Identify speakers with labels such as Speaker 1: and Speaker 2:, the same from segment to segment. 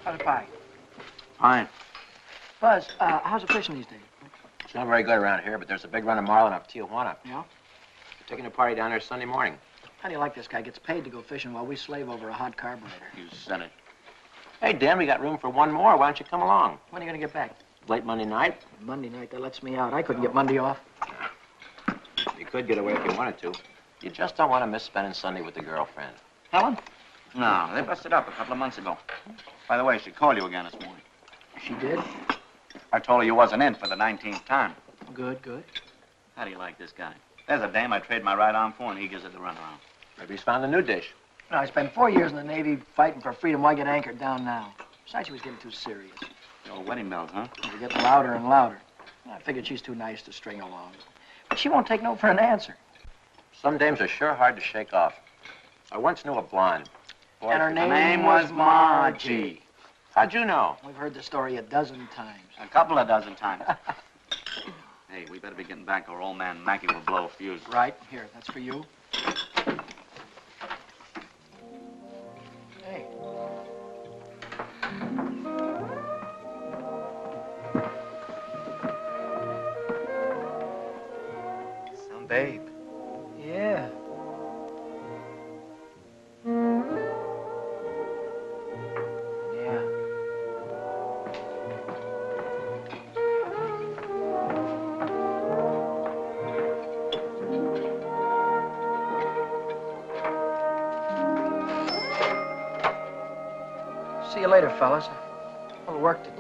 Speaker 1: How's the pie?
Speaker 2: Fine.
Speaker 1: Buzz, how's the fishing these days?
Speaker 2: It's not very good around here, but there's a big run of marlin up Tijuana.
Speaker 1: Yeah?
Speaker 2: We're taking a party down there Sunday morning.
Speaker 1: How do you like this guy? Gets paid to go fishing while we slave over a hot carburetor.
Speaker 2: You said it. Hey, Dan, we got room for one more. Why don't you come along?
Speaker 1: When are you going to get back?
Speaker 2: Late Monday night.
Speaker 1: Monday night, that lets me out. I couldn't get Monday off.
Speaker 2: You could get away if you wanted to. You just don't want to miss spending Sunday with the girlfriend.
Speaker 1: Helen?
Speaker 3: No, they busted up a couple of months ago. By the way, she called you again this morning.
Speaker 1: She did?
Speaker 3: I told her you wasn't in for the 19th time.
Speaker 1: Good, good.
Speaker 3: How do you like this guy? There's a dame I trade my right arm for, and he gives it the runaround.
Speaker 2: Maybe he's found a new dish.
Speaker 1: No, I spent 4 years in the Navy fighting for freedom. Why get anchored down now? Besides, she was getting too serious.
Speaker 3: The old wedding bells, huh?
Speaker 1: They were getting louder and louder. I figured she's too nice to string along. But she won't take no for an answer.
Speaker 2: Some dames are sure hard to shake off. I once knew a blonde. Boy,
Speaker 1: And her
Speaker 3: Her
Speaker 1: name
Speaker 3: name was Margie.
Speaker 2: how'd you know?
Speaker 1: We've heard the story a dozen times.
Speaker 3: A couple of dozen times. Hey, we better be getting back or old man Mackey will blow a fuse.
Speaker 1: Right, here, that's for you. Hey.
Speaker 3: Some babe.
Speaker 1: Yeah. Yeah. See you later, fellas. A little work to do.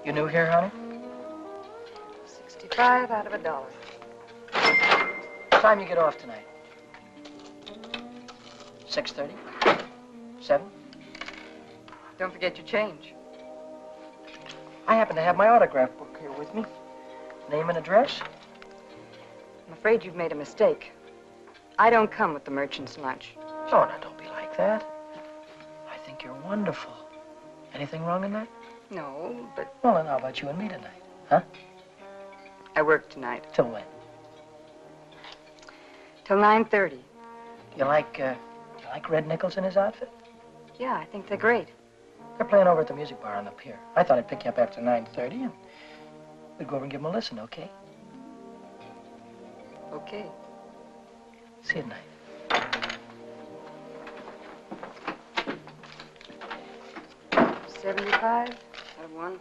Speaker 1: You new here, honey?
Speaker 4: 65 out of $1.
Speaker 1: What time you get off tonight? 6:30? 7?
Speaker 4: Don't forget your change.
Speaker 1: I happen to have my autograph book here with me. Name and address?
Speaker 4: I'm afraid you've made a mistake. I don't come with the merchant's lunch.
Speaker 1: Oh, now, don't be like that. I think you're wonderful. Anything wrong in that?
Speaker 4: No, but
Speaker 1: Well, then how about you and me tonight? Huh?
Speaker 4: I work tonight.
Speaker 1: Till when?
Speaker 4: Till 9:30.
Speaker 1: You like Red Nichols in his outfit?
Speaker 4: Yeah, I think they're great.
Speaker 1: They're playing over at the music bar on the pier. I thought I'd pick you up after 9:30 and we'd go over and give them a listen, okay?
Speaker 4: Okay.
Speaker 1: See you tonight.
Speaker 4: 75 out of 1.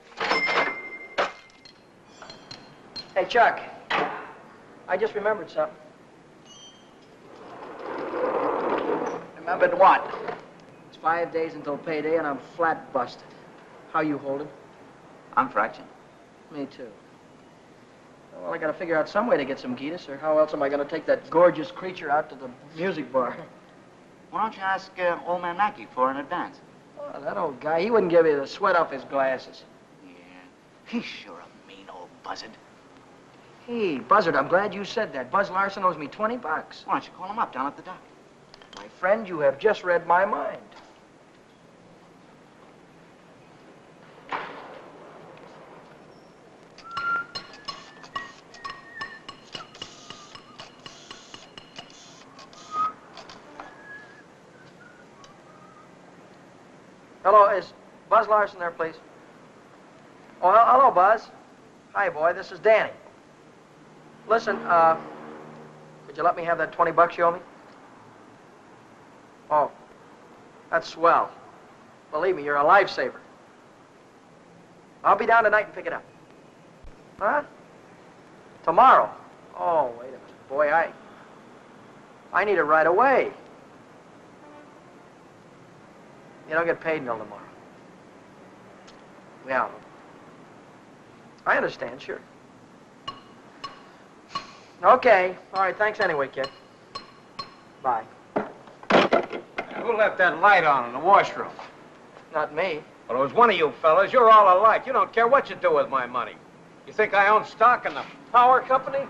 Speaker 1: Hey, Chuck. I just remembered something.
Speaker 3: Remembered what?
Speaker 1: It's 5 days until payday and I'm flat busted. How you holding?
Speaker 3: I'm fraction.
Speaker 1: Me too. Well, I gotta figure out some way to get some Gitas, or how else am I gonna take that gorgeous creature out to the music bar?
Speaker 3: Why don't you ask old man Mackey for an advance?
Speaker 1: Oh, that old guy, he wouldn't give you the sweat off his glasses.
Speaker 3: Yeah, he's sure a mean old buzzard.
Speaker 1: Hey, Buzzard, I'm glad you said that. Buzz Larson owes me $20.
Speaker 3: Why don't you call him up down at the dock?
Speaker 1: My friend, you have just read my mind. Hello, is Buzz Larson there, please? Oh, hello, Buzz. Hi, boy, this is Danny. Listen, could you let me have that $20 you owe me? Oh, that's swell. Believe me, you're a lifesaver. I'll be down tonight and pick it up. Huh? Tomorrow? Oh, wait a minute. Boy, I need it right away. You don't get paid until tomorrow. Yeah. I understand, sure. Okay. All right, thanks anyway, kid. Bye.
Speaker 5: Who left that light on in the washroom?
Speaker 1: Not me.
Speaker 5: Well, it was one of you fellas. You're all alike. You don't care what you do with my money. You think I own stock in the power company?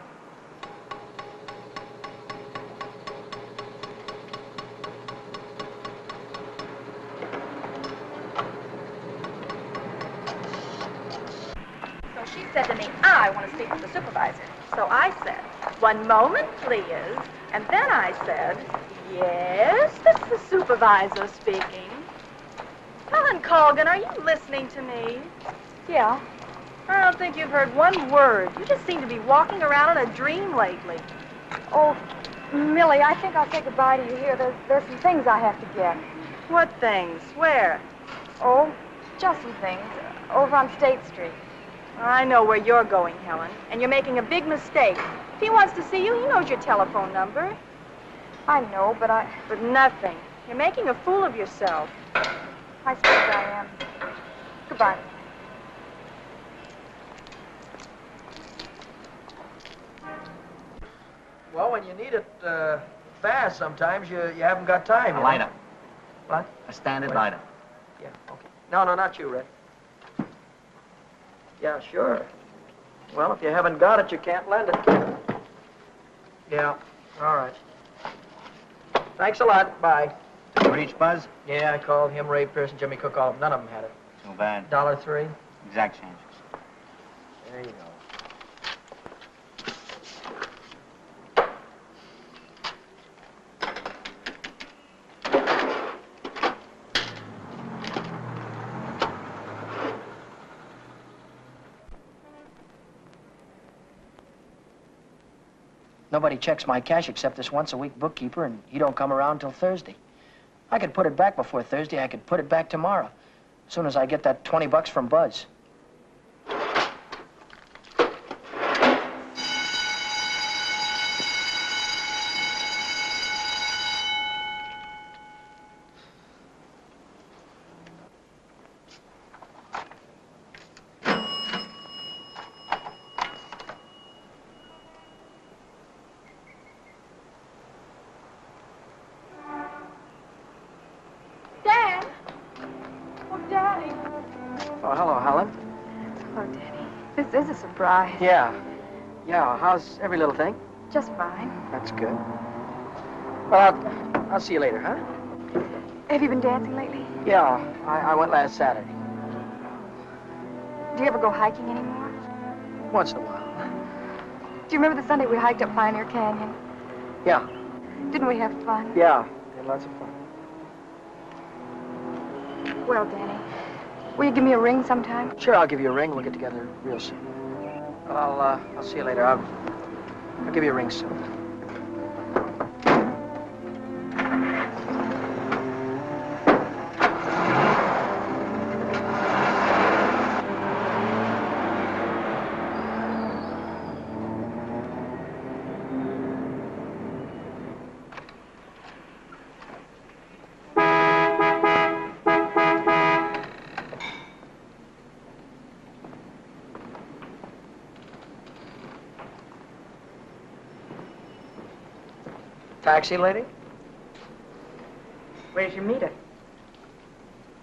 Speaker 6: So she said to me, I want to speak with the supervisor. So I said, 1 moment, please. And then I said, yes, this is the supervisor speaking. Helen Colgan, are you listening to me?
Speaker 4: Yeah.
Speaker 6: I don't think you've heard one word. You just seem to be walking around in a dream lately.
Speaker 4: Oh, Millie, I think I'll say goodbye to you here. There's some things I have to get.
Speaker 6: What things? Where?
Speaker 4: Oh, just some things. Over on State Street.
Speaker 6: I know where you're going, Helen, and you're making a big mistake. If he wants to see you, he knows your telephone number.
Speaker 4: I know, but
Speaker 6: But nothing. You're making a fool of yourself.
Speaker 4: I suppose I am. Goodbye.
Speaker 1: Well, when you need it fast, sometimes you haven't got time.
Speaker 3: A
Speaker 1: you
Speaker 3: lighter.
Speaker 1: know? What?
Speaker 3: A standard
Speaker 1: Wait.
Speaker 3: lighter.
Speaker 1: Yeah, okay. No, not you, Red. Yeah, sure. Well, if you haven't got it, you can't lend it. Yeah, all right. Thanks a lot. Bye.
Speaker 3: Did you reach Buzz?
Speaker 1: Yeah, I called him, Ray Pierce, and Jimmy Cook. All of them. None of them had it.
Speaker 3: Too bad.
Speaker 1: $1.03.
Speaker 3: Exact changes.
Speaker 1: There you go. Nobody checks my cash except this once-a-week bookkeeper, and he don't come around till Thursday. I could put it back before Thursday. I could put it back tomorrow, as soon as I get that 20 bucks from Buzz.
Speaker 6: Dad! Oh, Daddy!
Speaker 1: Oh, hello, Helen.
Speaker 4: Oh, Danny, this is a surprise.
Speaker 1: Yeah. Yeah, how's every little thing?
Speaker 4: Just fine.
Speaker 1: That's good. Well, I'll see you later, huh?
Speaker 4: Have you been dancing lately?
Speaker 1: Yeah, I went last Saturday.
Speaker 4: Do you ever go hiking anymore?
Speaker 1: Once in a while.
Speaker 4: Do you remember the Sunday we hiked up Pioneer Canyon?
Speaker 1: Yeah,
Speaker 4: Didn't we have fun?
Speaker 1: yeah. Had lots of fun.
Speaker 4: Well, Danny, will you give me a ring sometime?
Speaker 1: Sure, I'll give you a ring. We'll get together real soon. I'll see you later. I'll give you a ring soon. Taxi lady?
Speaker 4: Where's your meter?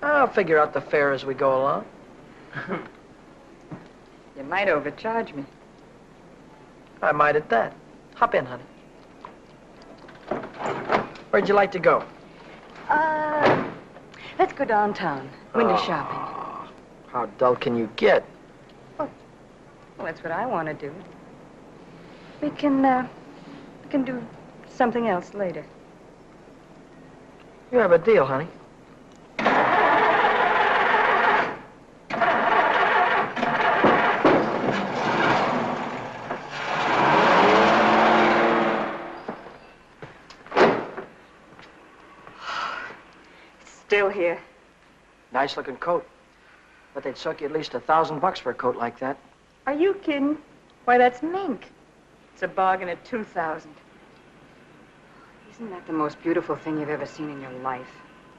Speaker 1: I'll figure out the fare as we go along.
Speaker 4: You might overcharge me.
Speaker 1: I might at that. Hop in, honey. Where'd you like to go?
Speaker 4: Let's go downtown. Window
Speaker 1: Oh.
Speaker 4: shopping.
Speaker 1: How dull can you get?
Speaker 4: Well, that's what I want to do. We can do something else later.
Speaker 1: You have a deal, honey.
Speaker 4: Still here.
Speaker 1: Nice looking coat. But they'd suck you at least $1,000 for a coat like that.
Speaker 4: Are you kidding? Why, that's mink. It's a bargain at $2,000. Isn't that the most beautiful thing you've ever seen in your life?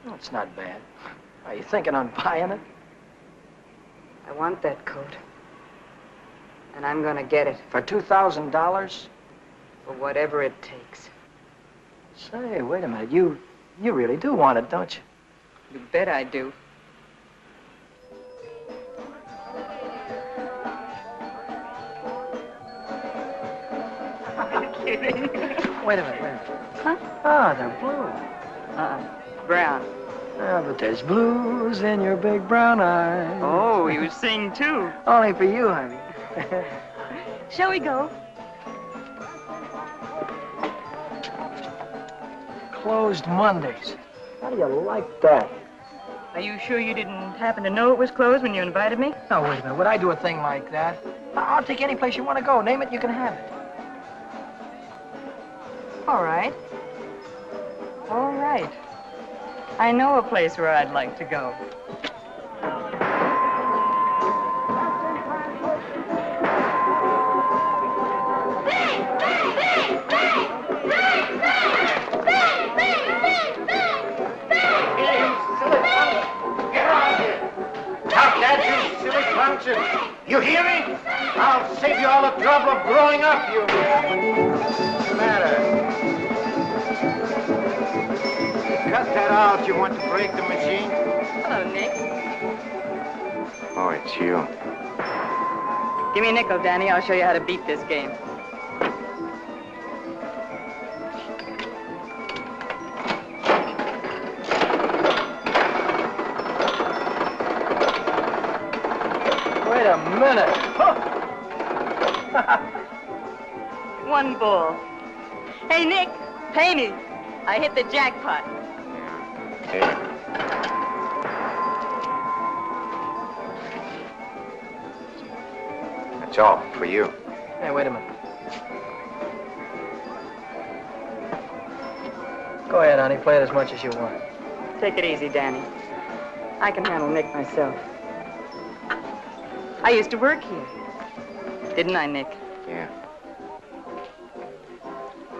Speaker 1: Well, it's not bad. Are you thinking on buying it?
Speaker 4: I want that coat. And I'm gonna get it
Speaker 1: For $2,000?
Speaker 4: for whatever it takes.
Speaker 1: Say, wait a minute. You really do want it, don't you?
Speaker 4: You bet I do.
Speaker 1: Wait a minute.
Speaker 4: Huh?
Speaker 1: Ah, they're blue.
Speaker 4: Brown.
Speaker 1: Ah, but there's blues in your big brown eyes.
Speaker 4: Oh, you sing too.
Speaker 1: Only for you, honey.
Speaker 4: Shall we go?
Speaker 1: closed Mondays. How do you like that?
Speaker 4: Are you sure you didn't happen to know it was closed when you invited me?
Speaker 1: No, wait a minute. Would I do a thing like that? I'll take any place you want to go. Name it, you can have it.
Speaker 4: All right. All right. I know a place where I'd like to go.
Speaker 5: You hear me? I'll save you all the trouble of growing up, you... What's the matter? Cut that out. You want to break the machine?
Speaker 4: Hello, Nick.
Speaker 5: Oh, it's you.
Speaker 4: Give me a nickel, Danny. I'll show you how to beat this game.
Speaker 1: Wait a minute.
Speaker 4: One bull. Hey, Nick, pay me. I hit the jackpot.
Speaker 5: Here. That's all for you.
Speaker 1: Hey, wait a minute. Go ahead, honey. Play it as much as you want.
Speaker 4: Take it easy, Danny. I can handle Nick myself. I used to work here. Didn't I, Nick?
Speaker 5: Yeah.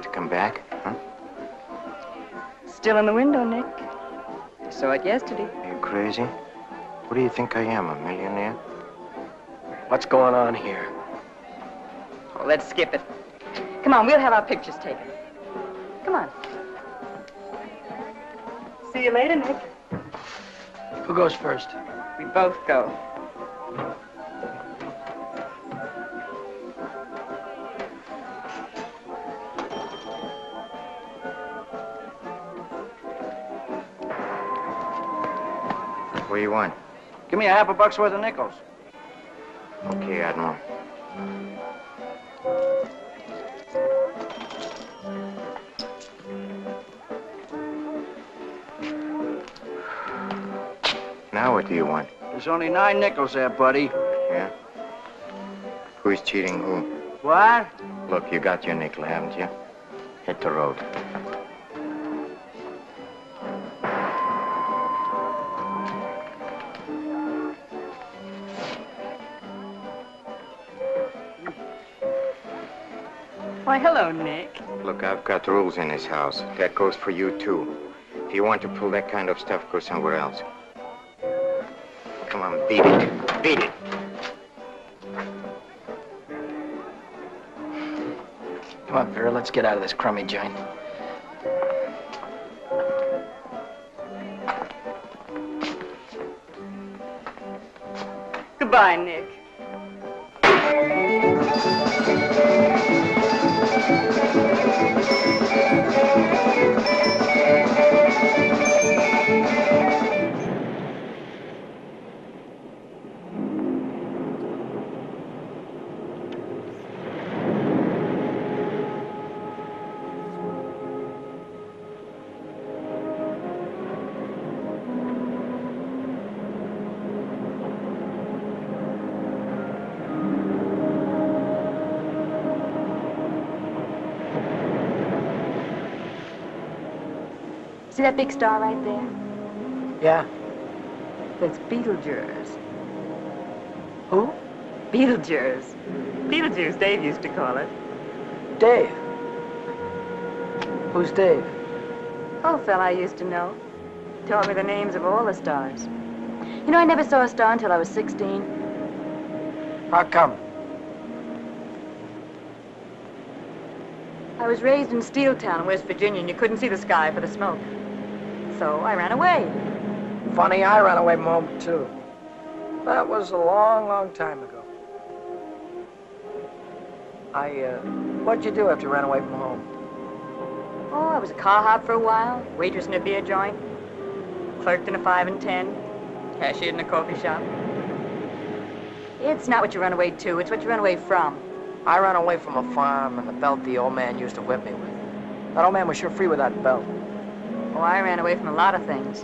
Speaker 5: To come back, huh?
Speaker 4: Still in the window, Nick. I saw it yesterday.
Speaker 5: Are you crazy? What do you think I am, a millionaire?
Speaker 1: What's going on here?
Speaker 4: Oh, let's skip it. Come on, we'll have our pictures taken. Come on. See you later, Nick.
Speaker 1: Who goes first?
Speaker 4: We both go.
Speaker 5: What do you want?
Speaker 3: Give me a half a buck's worth of nickels.
Speaker 5: Okay, Admiral. Now what do you want?
Speaker 3: There's only 9 nickels there, buddy.
Speaker 5: Yeah? Who's cheating who?
Speaker 3: What?
Speaker 5: Look, you got your nickel, haven't you? Hit the road.
Speaker 4: Why, hello, Nick.
Speaker 5: Look, I've got rules in this house. That goes for you, too. If you want to pull that kind of stuff, go somewhere else. Come on, beat it. Beat it.
Speaker 1: Come on, Vera, let's get out of this crummy joint.
Speaker 4: Goodbye, Nick. See that big star right there?
Speaker 1: Yeah?
Speaker 4: That's Beetlejuice.
Speaker 1: Who?
Speaker 4: Beetlejuice. Beetlejuice, Dave used to call it.
Speaker 1: Dave. Who's Dave?
Speaker 4: Old fella I used to know. Taught me the names of all the stars. You know, I never saw a star until I was 16.
Speaker 1: How come?
Speaker 4: I was raised in Steeltown, West Virginia, and you couldn't see the sky for the smoke. So I ran away.
Speaker 1: Funny, I ran away from home, too. That was a long, long time ago. What'd you do after you ran away from home?
Speaker 4: Oh, I was a car hop for a while, waitress in a beer joint, clerked in a 5 and 10, cashiered in a coffee shop. It's not what you run away to, it's what you run away from.
Speaker 1: I ran away from a farm and the belt the old man used to whip me with. That old man was sure free with that belt.
Speaker 4: Oh, I ran away from a lot of things.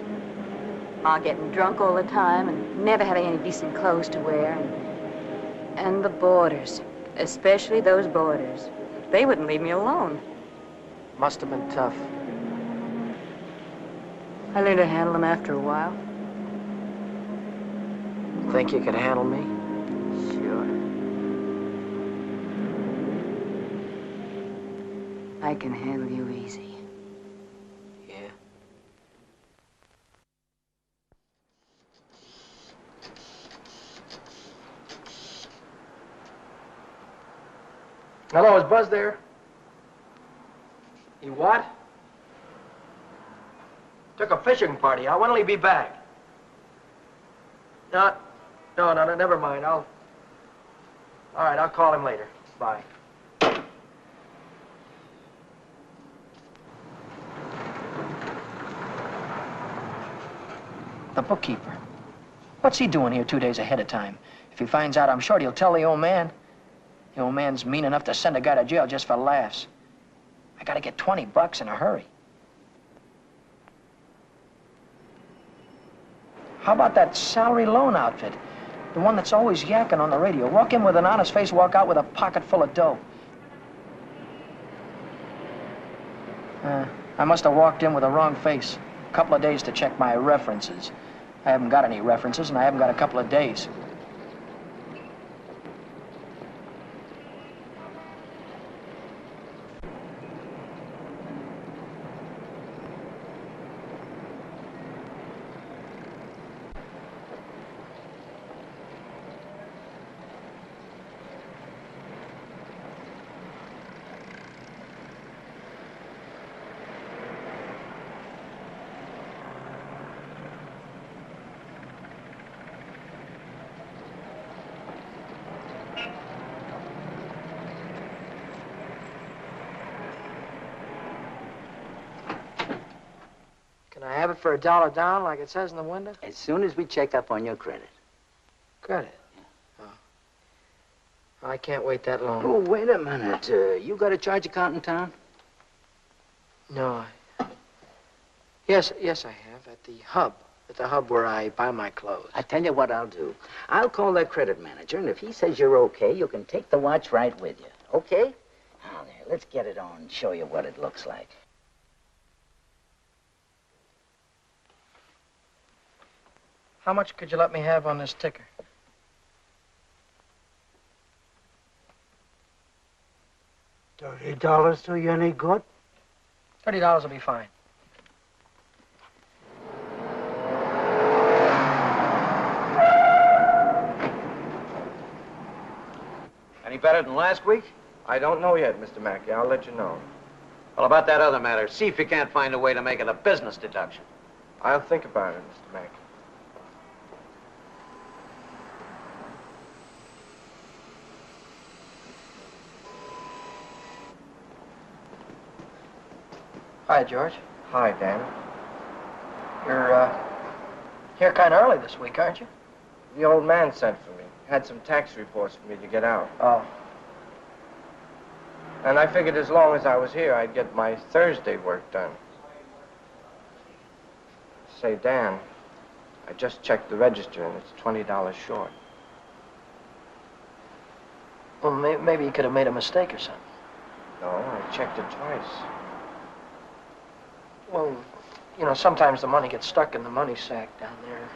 Speaker 4: Ma getting drunk all the time and never having any decent clothes to wear. And the boarders, especially those boarders. They wouldn't leave me alone.
Speaker 1: Must have been tough.
Speaker 4: I learned to handle them after a while.
Speaker 1: Think you could handle me?
Speaker 4: Sure. I can handle you easy.
Speaker 1: Yeah. Hello, is Buzz there? He what? Took a fishing party. When will he be back? No, never mind. All right, I'll call him later. Bye. The bookkeeper. What's he doing here 2 days ahead of time? If he finds out, I'm sure he'll tell the old man. The old man's mean enough to send a guy to jail just for laughs. I gotta get $20 in a hurry. How about that salary loan outfit? The one that's always yakking on the radio. Walk in with an honest face, walk out with a pocket full of dough. I must have walked in with the wrong face. A couple of days to check my references. I haven't got any references, and I haven't got a couple of days. Can I have it for $1 down, like it says in the window?
Speaker 7: As soon as we check up on your credit.
Speaker 1: Credit? Oh. I can't wait that long.
Speaker 7: Oh, wait a minute. You got a charge account in town?
Speaker 1: No, Yes, I have, at the hub. At the hub where I buy my clothes.
Speaker 7: I tell you what I'll do. I'll call that credit manager, and if he says you're okay, you can take the watch right with you. Okay? Now, there, let's get it on and show you what it looks like.
Speaker 1: How much could you let me have on this ticker?
Speaker 8: $30 do you any good?
Speaker 1: $30 will be fine.
Speaker 2: Any better than last week?
Speaker 5: I don't know yet, Mr. Mackey. I'll let you know.
Speaker 2: Well, about that other matter, see if you can't find a way to make it a business deduction.
Speaker 5: I'll think about it, Mr. Mackey.
Speaker 1: Hi, George.
Speaker 5: Hi, Dan.
Speaker 1: You're here kind of early this week, aren't you?
Speaker 5: The old man sent for me. Had some tax reports for me to get out.
Speaker 1: Oh.
Speaker 5: And I figured as long as I was here, I'd get my Thursday work done. Say, Dan, I just checked the register and it's $20 short.
Speaker 1: Well, maybe you could have made a mistake or something.
Speaker 5: No, I checked it twice.
Speaker 1: Well, you know, sometimes the money gets stuck in the money sack down there.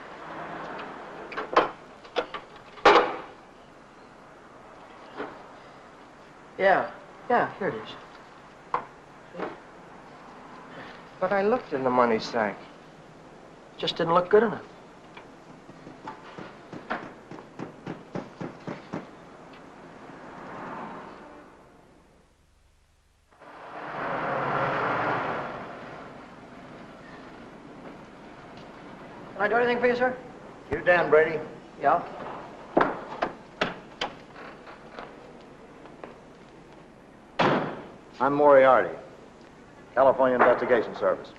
Speaker 1: Yeah, here it is.
Speaker 5: But I looked in the money sack.
Speaker 1: Just didn't look good enough. Can I do anything for you, sir?
Speaker 2: You Dan Brady?
Speaker 1: Yeah?
Speaker 9: I'm Moriarty, California Investigation Service.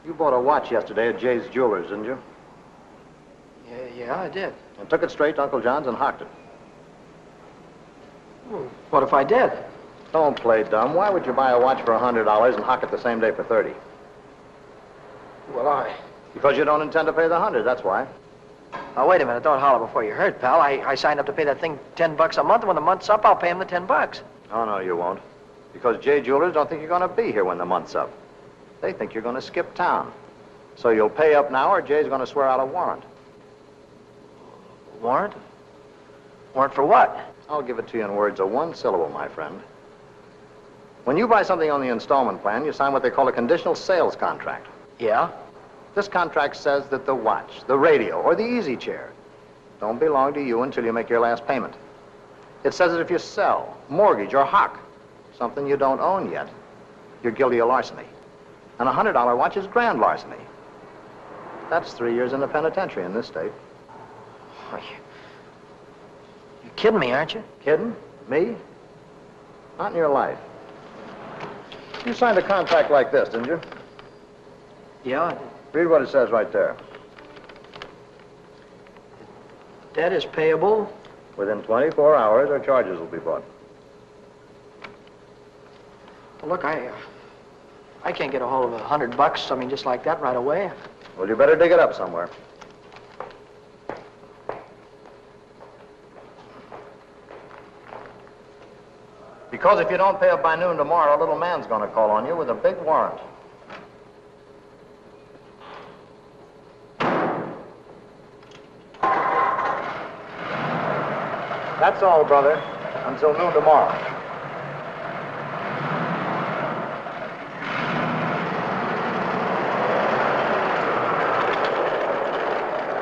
Speaker 9: You bought a watch yesterday at Jay's Jewelers, didn't you?
Speaker 1: Yeah, I did.
Speaker 9: And took it straight to Uncle John's and hocked it.
Speaker 1: Well, what if I did?
Speaker 9: Don't play dumb. Why would you buy a watch for $100 and hock it the same day for $30?
Speaker 1: Well,
Speaker 9: Because you don't intend to pay the 100, that's why.
Speaker 1: Now, wait a minute. Don't holler before you hurt, pal. I signed up to pay that thing $10 a month, and when the month's up, I'll pay him the $10.
Speaker 9: Oh, no, you won't. Because Jay Jewelers don't think you're going to be here when the month's up. They think you're going to skip town. So you'll pay up now, or Jay's going to swear out a warrant.
Speaker 1: Warrant? Warrant for what?
Speaker 9: I'll give it to you in words of one syllable, my friend. When you buy something on the installment plan, you sign what they call a conditional sales contract.
Speaker 1: Yeah?
Speaker 9: This contract says that the watch, the radio, or the easy chair don't belong to you until you make your last payment. It says that if you sell, mortgage, or hock something you don't own yet, you're guilty of larceny. And a $100 watch is grand larceny. That's 3 years in the penitentiary in this state.
Speaker 1: Oh, you're kidding me, aren't you?
Speaker 9: Kidding? Me? Not in your life. You signed a contract like this, didn't you?
Speaker 1: Yeah, I did.
Speaker 9: Read what it says right there.
Speaker 1: Debt is payable.
Speaker 9: Within 24 hours, our charges will be brought.
Speaker 1: Well, look, I can't get a hold of $100, I mean, just like that right away.
Speaker 9: Well, you better dig it up somewhere. Because if you don't pay up by noon tomorrow, a little man's going to call on you with a big warrant. That's all, brother. Until noon tomorrow.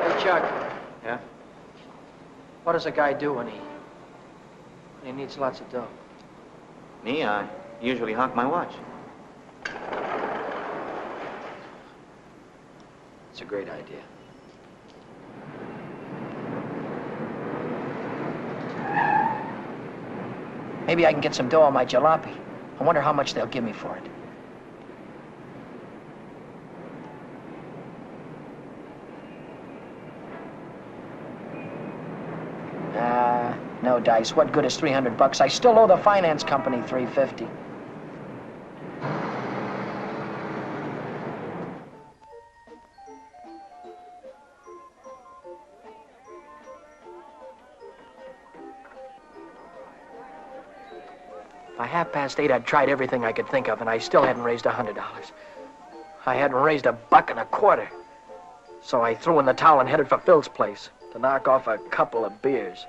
Speaker 1: Hey, Chuck,
Speaker 3: Yeah?
Speaker 1: what does a guy do when he needs lots of dough?
Speaker 3: Me, I usually hock my watch.
Speaker 1: It's a great idea. Maybe I can get some dough on my jalopy. I wonder how much they'll give me for it. No dice. What good is $300? I still owe the finance company $350. By 8:30, I'd tried everything I could think of, and I still hadn't raised $100. I hadn't raised $1.25. So I threw in the towel and headed for Phil's place to knock off a couple of beers.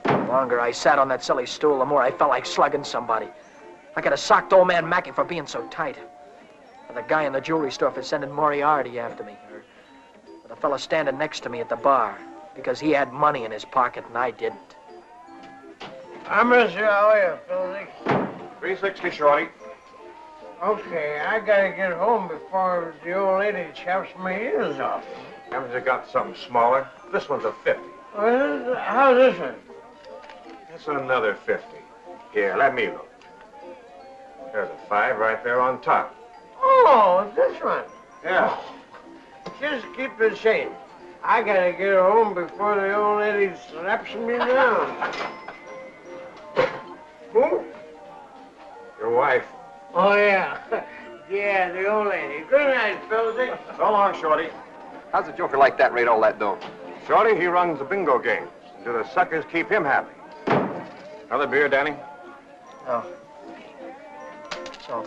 Speaker 1: The longer I sat on that silly stool, the more I felt like slugging somebody. I could have socked old man Mackey for being so tight. Or the guy in the jewelry store for sending Moriarty after me. Or the fellow standing next to me at the bar because he had money in his pocket and I didn't.
Speaker 8: I miss you. How are you, Philly?
Speaker 10: 360, Shorty.
Speaker 8: Okay, I gotta get home before the old lady chops my ears off.
Speaker 10: Haven't you got something smaller? This one's a 50.
Speaker 8: How's this one?
Speaker 10: That's another 50. Here, let me look. There's a 5 right there on top.
Speaker 8: Oh, this one.
Speaker 10: Yeah.
Speaker 8: Just keep the same. I gotta get home before the old lady slaps me down. Who?
Speaker 10: Your wife.
Speaker 8: Oh, yeah. Yeah, the old lady. Good night, Philly.
Speaker 10: So long, Shorty.
Speaker 9: How's a joker like that rate all that dough?
Speaker 10: Shorty, he runs the bingo games. Do the suckers keep him happy? Another beer, Danny?
Speaker 1: Oh. So.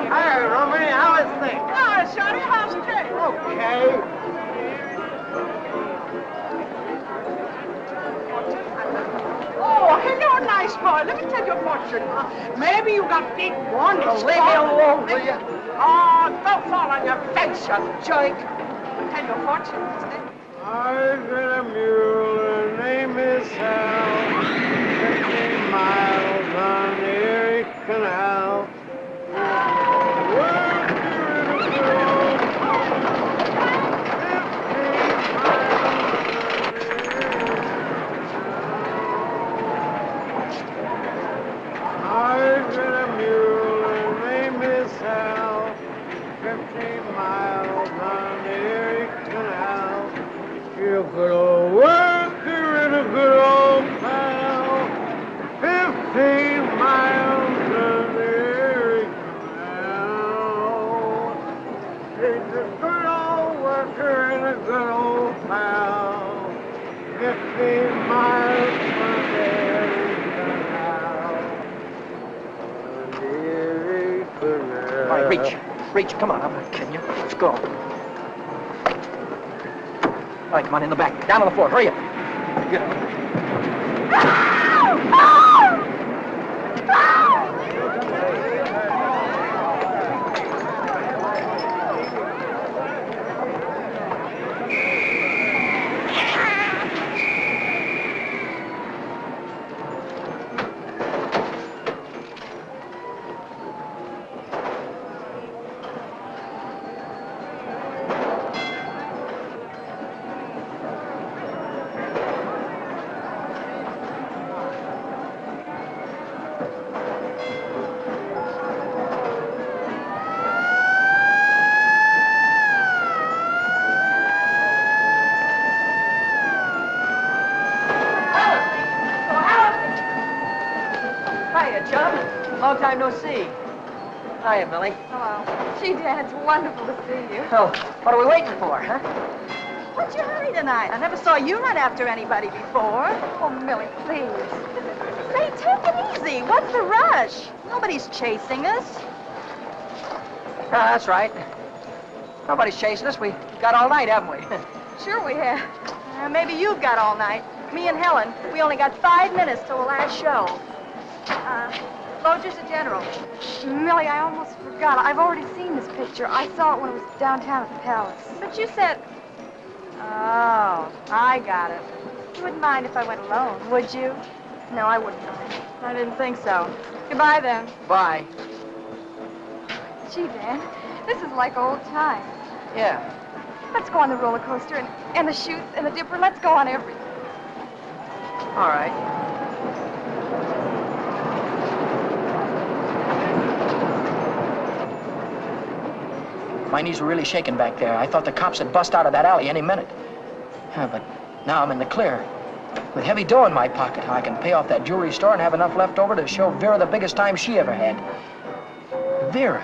Speaker 8: Hi, Rooney. How is things?
Speaker 6: Hi, Shorty. How's Jay?
Speaker 8: Okay.
Speaker 6: Oh, hello, nice boy. Let me tell you a fortune. Maybe you got big one. Leave me alone, will you? Oh, don't fall on your face, you jerk. I'll tell you a fortune, isn't it?
Speaker 8: I've got a mule. Her name is Sal. 50 miles on the Erie Canal. I've got a mule. Her name a good old worker and a good old pal. 15 miles of the Erie Canal. He's a good old worker and a good old pal. 15 miles from the Erie Canal. The Erie Canal.
Speaker 1: All right, reach. Reach, come on, I'm not kidding you. Let's go. All right, come on, in the back. Down on the floor, hurry up. Get up. Hiya, chum. Long time no see. Hiya, Millie.
Speaker 11: Hello. Gee, Dad, it's wonderful to see you.
Speaker 1: Oh, what are we waiting for, huh?
Speaker 11: What's your hurry tonight? I never saw you run after anybody before. Oh, Millie, please. Say, take it easy. What's the rush? Nobody's chasing us.
Speaker 1: Ah, that's right. Nobody's chasing us. We got all night, haven't we?
Speaker 11: Sure we have. Maybe you've got all night. Me and Helen, we only got 5 minutes till the last show. Loger's a general.
Speaker 12: Millie, I almost forgot. I've already seen this picture. I saw it when it was downtown at the Palace.
Speaker 11: But you said... Oh, I got it. You wouldn't mind if I went alone, would you?
Speaker 12: No, I wouldn't mind.
Speaker 11: I didn't think so. Goodbye, then.
Speaker 1: Bye.
Speaker 12: Gee, Dan, this is like old times.
Speaker 1: Yeah.
Speaker 12: Let's go on the roller coaster and the chutes and the dipper. Let's go on everything.
Speaker 1: All right. My knees were really shaking back there. I thought the cops had bust out of that alley any minute. Yeah, but now I'm in the clear. With heavy dough in my pocket, I can pay off that jewelry store and have enough left over to show Vera the biggest time she ever had. Vera.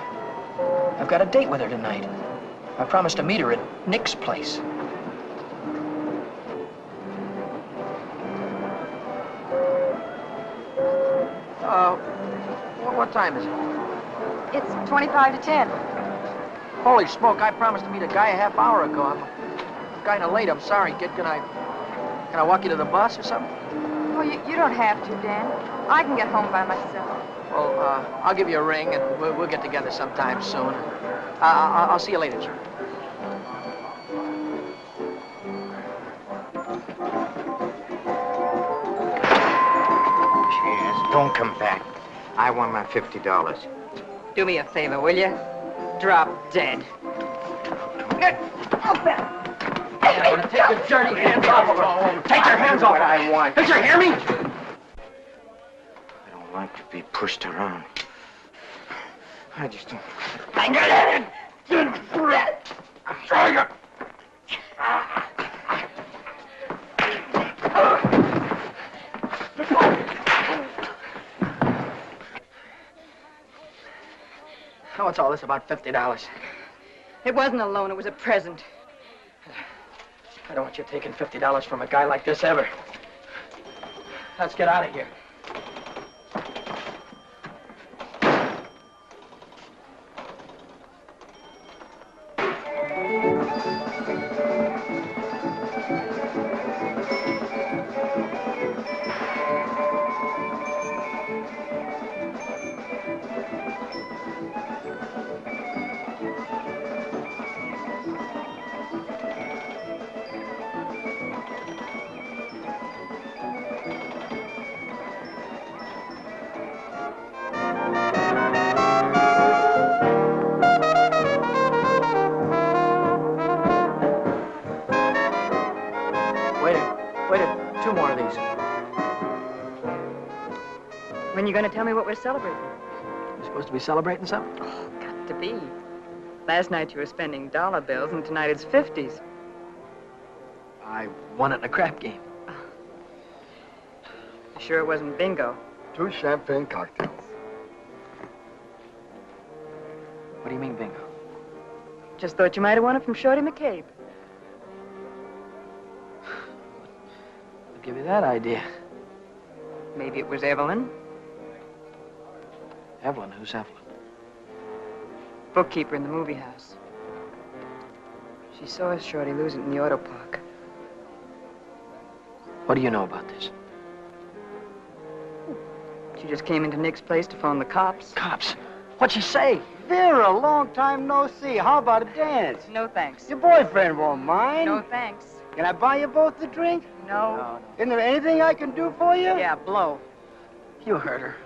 Speaker 1: I've got a date with her tonight. I promised to meet her at Nick's place. What time is it?
Speaker 12: It's 25 to 10.
Speaker 1: Holy smoke, I promised to meet a guy a half hour ago. I'm kind of late. I'm sorry, kid. Can I walk you to the bus or something?
Speaker 12: Oh, you don't have to, Dan. I can get home by myself.
Speaker 1: Well, I'll give you a ring, and we'll get together sometime soon. I'll see you later, sir.
Speaker 5: Cheers. Don't come back. I want my $50.
Speaker 6: Do me a favor, will you? Drop dead.
Speaker 1: I'm gonna take your dirty hands off of her. Take your hands off her.
Speaker 5: I want.
Speaker 1: Did you hear me?
Speaker 5: I don't like to be pushed around. I just don't.
Speaker 1: What's all this about $50?
Speaker 11: It wasn't a loan, it was a present.
Speaker 1: I don't want you taking $50 from a guy like this ever. Let's get out of here. Two more of these.
Speaker 4: When you going to tell me what we're celebrating?
Speaker 1: You supposed to be celebrating something?
Speaker 4: Oh, got to be. Last night you were spending dollar bills, and tonight it's 50s.
Speaker 1: I won it in a crap game.
Speaker 4: Sure it wasn't bingo.
Speaker 8: 2 champagne cocktails.
Speaker 1: What do you mean, bingo?
Speaker 4: Just thought you might have won it from Shorty McCabe.
Speaker 1: I'll give you that idea.
Speaker 4: Maybe it was Evelyn.
Speaker 1: Evelyn? Who's Evelyn?
Speaker 4: Bookkeeper in the movie house. She saw Shorty lose it in the auto park.
Speaker 1: What do you know about this?
Speaker 4: She just came into Nick's place to phone the cops.
Speaker 1: Cops? What'd she say?
Speaker 8: Vera, long time no see. How about a dance?
Speaker 4: No thanks.
Speaker 8: Your boyfriend won't mind.
Speaker 4: No thanks.
Speaker 8: Can I buy you both a drink?
Speaker 4: No.
Speaker 8: Isn't there anything I can do for you?
Speaker 4: Yeah, blow.
Speaker 1: You heard her.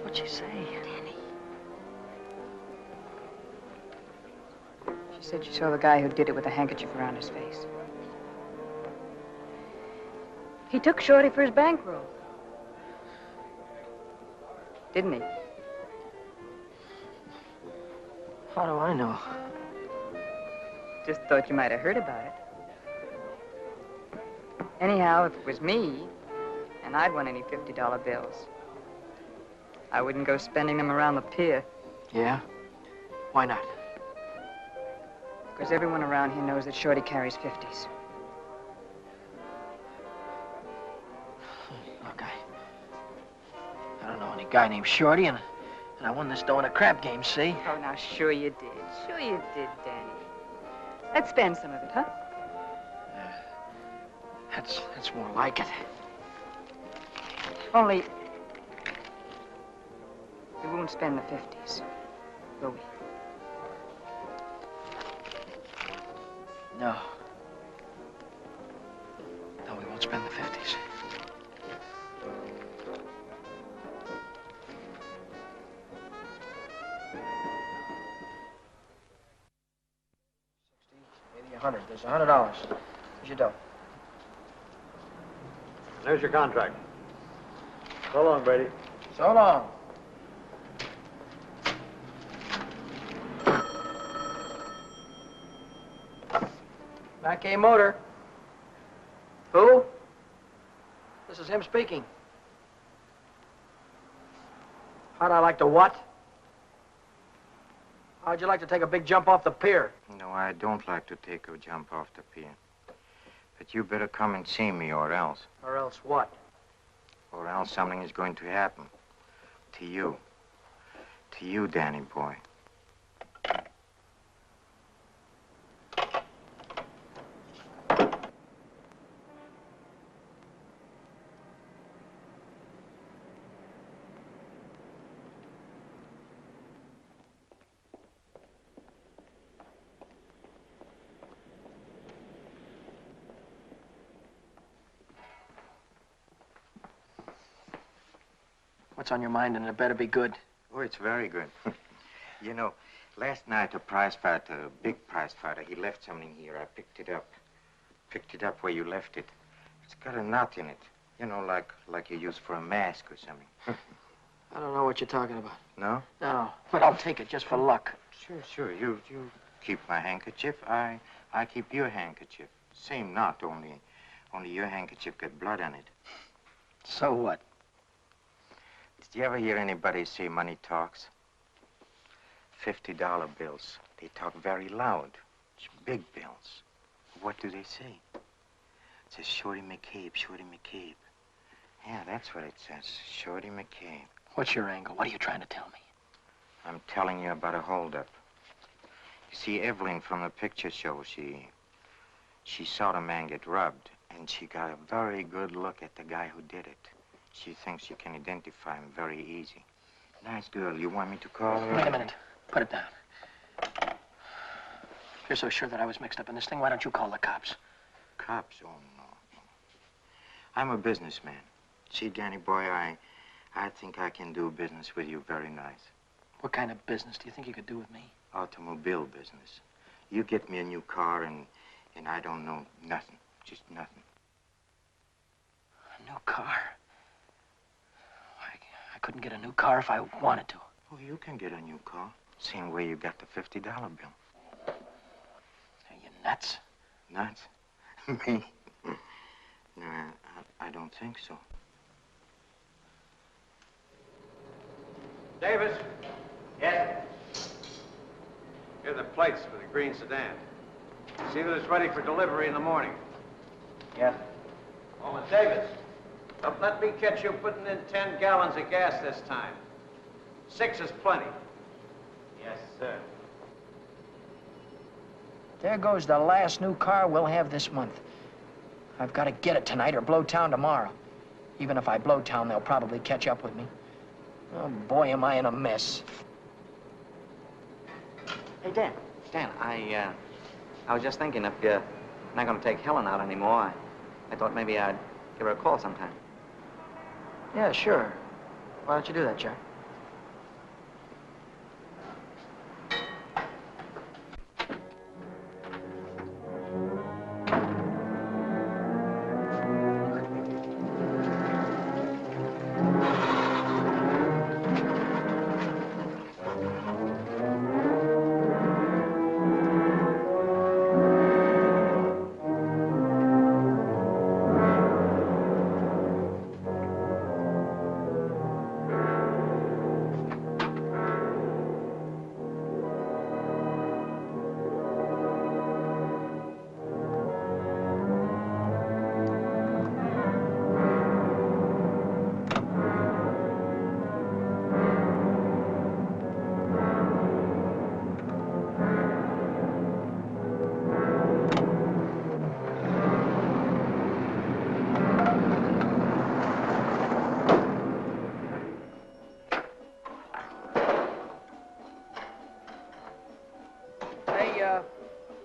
Speaker 1: What'd she say?
Speaker 4: Danny. She said she saw the guy who did it with a handkerchief around his face. He took Shorty for his bankroll. Didn't he?
Speaker 1: How do I know?
Speaker 4: Just thought you might have heard about it. Anyhow, if it was me, and I'd won any $50 bills, I wouldn't go spending them around the pier.
Speaker 1: Yeah? Why not?
Speaker 4: Because everyone around here knows that Shorty carries 50s.
Speaker 1: Look, I don't know any guy named Shorty, and I won this dough in a crap game, see?
Speaker 4: Oh, now, sure you did. Sure you did, Danny. Let's spend some of it, huh?
Speaker 1: That's more like it.
Speaker 4: Only, we won't spend the 50s, will we?
Speaker 1: No. No, we won't spend the 50s. $60, $80, $100. There's $100. Here's your dough.
Speaker 9: There's your contract. So long, Brady.
Speaker 1: So long. Mackay Motor. Who? This is him speaking. How'd I like to what? How'd you like to take a big jump off the pier?
Speaker 5: No, I don't like to take a jump off the pier. But you better come and see me, or else.
Speaker 1: Or else what?
Speaker 5: Or else something is going to happen. To you. To you, Danny boy.
Speaker 1: What's on your mind, and it better be good.
Speaker 5: Oh, it's very good. You know, last night a prize fighter, a big prize fighter, he left something here. I picked it up. Picked it up where you left it. It's got a knot in it. You know, like you use for a mask or something.
Speaker 1: I don't know what you're talking about.
Speaker 5: No?
Speaker 1: No, but I'll take it just for luck.
Speaker 5: Sure. You keep my handkerchief. I keep your handkerchief. Same knot, only your handkerchief got blood on it.
Speaker 1: So what?
Speaker 5: Did you ever hear anybody say money talks? $50 bills. They talk very loud. It's big bills. What do they say? It says Shorty McCabe, Shorty McCabe. Yeah, that's what it says. Shorty McCabe.
Speaker 1: What's your angle? What are you trying to tell me?
Speaker 5: I'm telling you about a holdup. You see, Evelyn from the picture show, she saw the man get robbed, and she got a very good look at the guy who did it. She thinks you can identify him very easy. Nice girl. You want me to call her?
Speaker 1: Wait a minute. Put it down. If you're so sure that I was mixed up in this thing, why don't you call the cops?
Speaker 5: Cops? Oh, no. I'm a businessman. See, Danny boy, I think I can do business with you very nice.
Speaker 1: What kind of business do you think you could do with me?
Speaker 5: Automobile business. You get me a new car, and I don't know nothing. Just nothing.
Speaker 1: A new car? I couldn't get a new car if I wanted to.
Speaker 5: Oh, you can get a new car. Same way you got the $50 bill.
Speaker 2: Are you nuts?
Speaker 5: Nuts? Me? No, I don't think so.
Speaker 8: Davis,
Speaker 1: Yes?
Speaker 8: here are the plates for the green sedan. See that it's ready for delivery in the morning.
Speaker 1: Yes.
Speaker 8: Oh, and Davis, don't let me catch you putting in 10 gallons of gas this time. 6 is plenty.
Speaker 1: Yes, sir. There goes the last new car we'll have this month. I've got to get it tonight or blow town tomorrow. Even if I blow town, they'll probably catch up with me. Oh, boy, am I in a mess.
Speaker 3: Hey, Dan. Dan, I was just thinking if you're not going to take Helen out anymore, I thought maybe I'd give her a call sometime.
Speaker 1: Yeah, sure. Why don't you do that, Jack?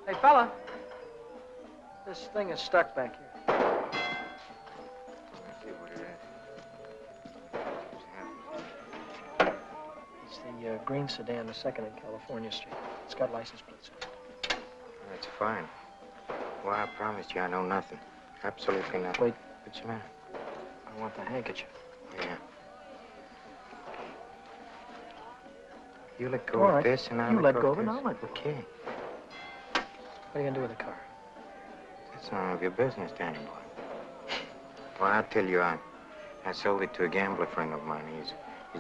Speaker 1: Hey, fella. This thing is stuck back here.
Speaker 5: Let's see what it is.
Speaker 1: It's the green sedan, the second in California Street. It's got license plates on it.
Speaker 5: That's fine. Well, I promised you I know nothing. Absolutely nothing.
Speaker 1: Wait.
Speaker 5: What's the matter?
Speaker 1: I want the handkerchief.
Speaker 5: Yeah. You let go
Speaker 1: All
Speaker 5: of
Speaker 1: right.
Speaker 5: this and I'll
Speaker 1: You let go of
Speaker 5: this.
Speaker 1: it and I'll let go.
Speaker 5: Okay.
Speaker 1: What are you gonna do with the car?
Speaker 5: That's none of your business, Danny boy. Well, I'll tell you, I sold it to a gambler friend of mine. He's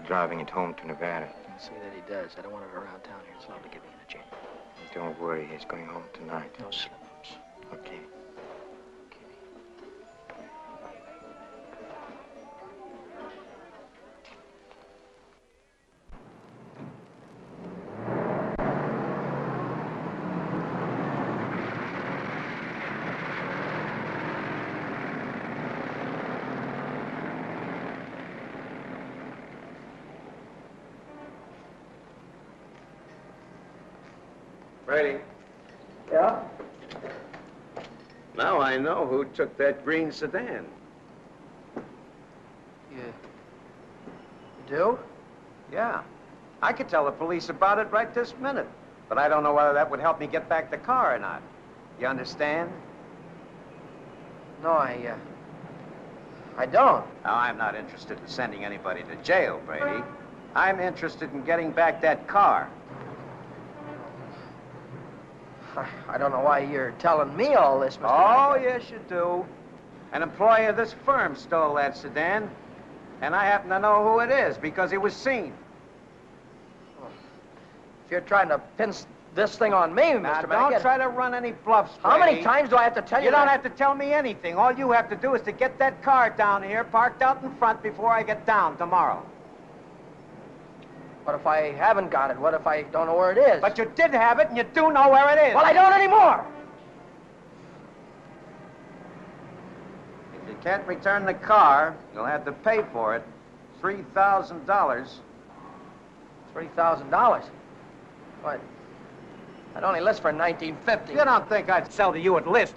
Speaker 5: driving it home to Nevada.
Speaker 1: I'll see that he does. I don't want it around town here. It's liable to get me in a jam.
Speaker 5: Don't worry, he's going home tonight.
Speaker 1: No slip-ups.
Speaker 5: Okay.
Speaker 8: Brady.
Speaker 1: Yeah?
Speaker 8: Now I know who took that green sedan.
Speaker 1: You do?
Speaker 8: Yeah. I could tell the police about it right this minute. But I don't know whether that would help me get back the car or not. You understand?
Speaker 1: No, I don't.
Speaker 8: Now, I'm not interested in sending anybody to jail, Brady. I'm interested in getting back that car.
Speaker 1: I don't know why you're telling me all this, Mr.
Speaker 8: Oh,
Speaker 1: Hackett.
Speaker 8: yes, you do. An employee of this firm stole that sedan, and I happen to know who it is because he was seen.
Speaker 1: If you're trying to pin this thing on me,
Speaker 8: Now,
Speaker 1: Mr.
Speaker 8: don't
Speaker 1: Hackett.
Speaker 8: try to run any bluffs,
Speaker 1: How
Speaker 8: Brady.
Speaker 1: many times do I have to tell you
Speaker 8: You don't
Speaker 1: that?
Speaker 8: have to tell me anything. All you have to do is to get that car down here, parked out in front before I get down tomorrow.
Speaker 1: What if I haven't got it? What if I don't know where it is?
Speaker 8: But you did have it, and you do know where it is.
Speaker 1: Well, I don't anymore.
Speaker 8: If you can't return the car, you'll have to pay for it. $3,000.
Speaker 1: $3,000. What? I'd only list for $19.50.
Speaker 8: You don't think I'd sell to you at list?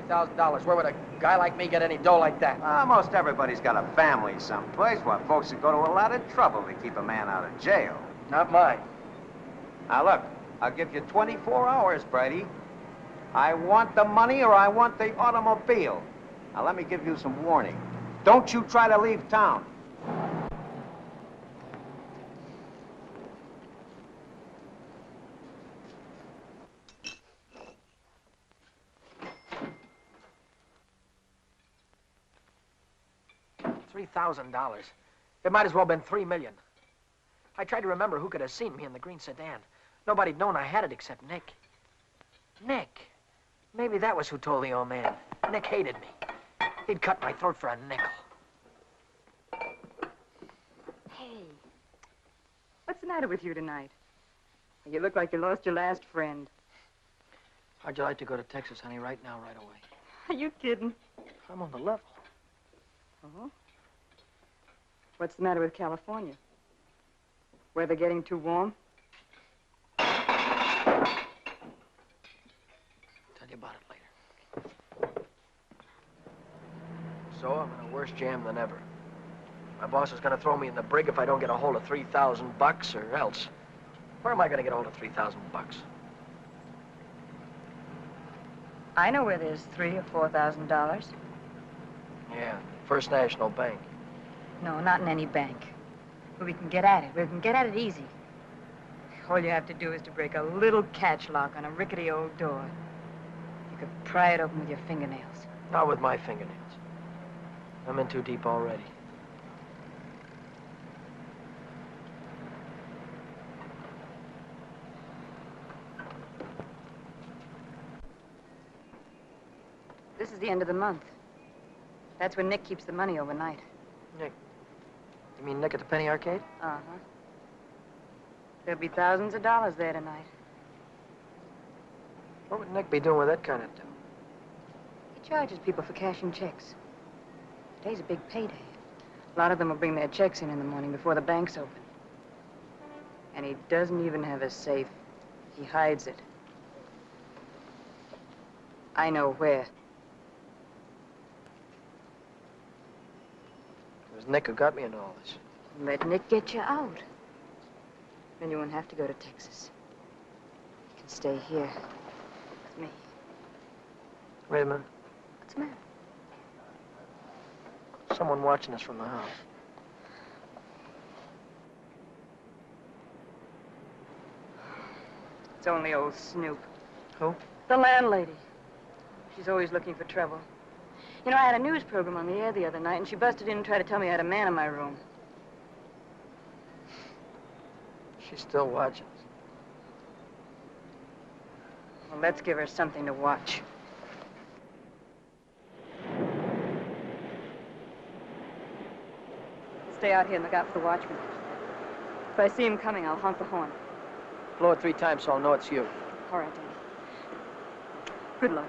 Speaker 1: $3,000. Where would a guy like me get any dough like that?
Speaker 8: Most everybody's got a family someplace. Why, folks would go to a lot of trouble to keep a man out of jail.
Speaker 1: Not mine.
Speaker 8: Now, look, I'll give you 24 hours, Brady. I want the money or I want the automobile. Now, let me give you some warning. Don't you try to leave town.
Speaker 1: $3,000. It might as well have been $3 million. I tried to remember who could have seen me in the green sedan. Nobody'd known I had it except Nick. Nick. Maybe that was who told the old man. Nick hated me. He'd cut my throat for a nickel.
Speaker 4: Hey, what's the matter with you tonight? You look like you lost your last friend.
Speaker 1: How'd you like to go to Texas, honey, right now, right away?
Speaker 4: Are you kidding?
Speaker 1: I'm on the level.
Speaker 4: Uh-huh. What's the matter with California? Weather getting too warm?
Speaker 1: Tell you about it later. So, I'm in a worse jam than ever. My boss is gonna throw me in the brig if I don't get a hold of $3,000 or else. Where am I gonna get a hold of $3,000?
Speaker 4: I know where there's $3,000 or $4,000.
Speaker 1: Yeah, First National Bank.
Speaker 4: No, not in any bank. But we can get at it. We can get at it easy. All you have to do is to break a little catch lock on a rickety old door. You could pry it open with your fingernails.
Speaker 1: Not with my fingernails. I'm in too deep already.
Speaker 4: This is the end of the month. That's when Nick keeps the money overnight.
Speaker 1: Nick? You mean Nick at the Penny Arcade?
Speaker 4: Uh-huh. There'll be thousands of dollars there tonight.
Speaker 1: What would Nick be doing with that kind of dough?
Speaker 4: He charges people for cashing checks. Today's a big payday. A lot of them will bring their checks in the morning before the bank's open. And he doesn't even have a safe. He hides it. I know where.
Speaker 1: It was Nick who got me into all this.
Speaker 4: Let Nick get you out. Then you won't have to go to Texas. You can stay here with me.
Speaker 1: Wait a minute.
Speaker 4: What's the matter?
Speaker 1: Someone watching us from the house.
Speaker 4: It's only old Snoop.
Speaker 1: Who?
Speaker 4: The landlady. She's always looking for trouble. You know, I had a news program on the air the other night, and she busted in and tried to tell me I had a man in my room.
Speaker 1: She's still watching us.
Speaker 4: Well, let's give her something to watch. Stay out here and look out for the watchman. If I see him coming, I'll honk the horn.
Speaker 1: Blow it 3 times so I'll know it's you.
Speaker 4: All right, Danny. Good luck.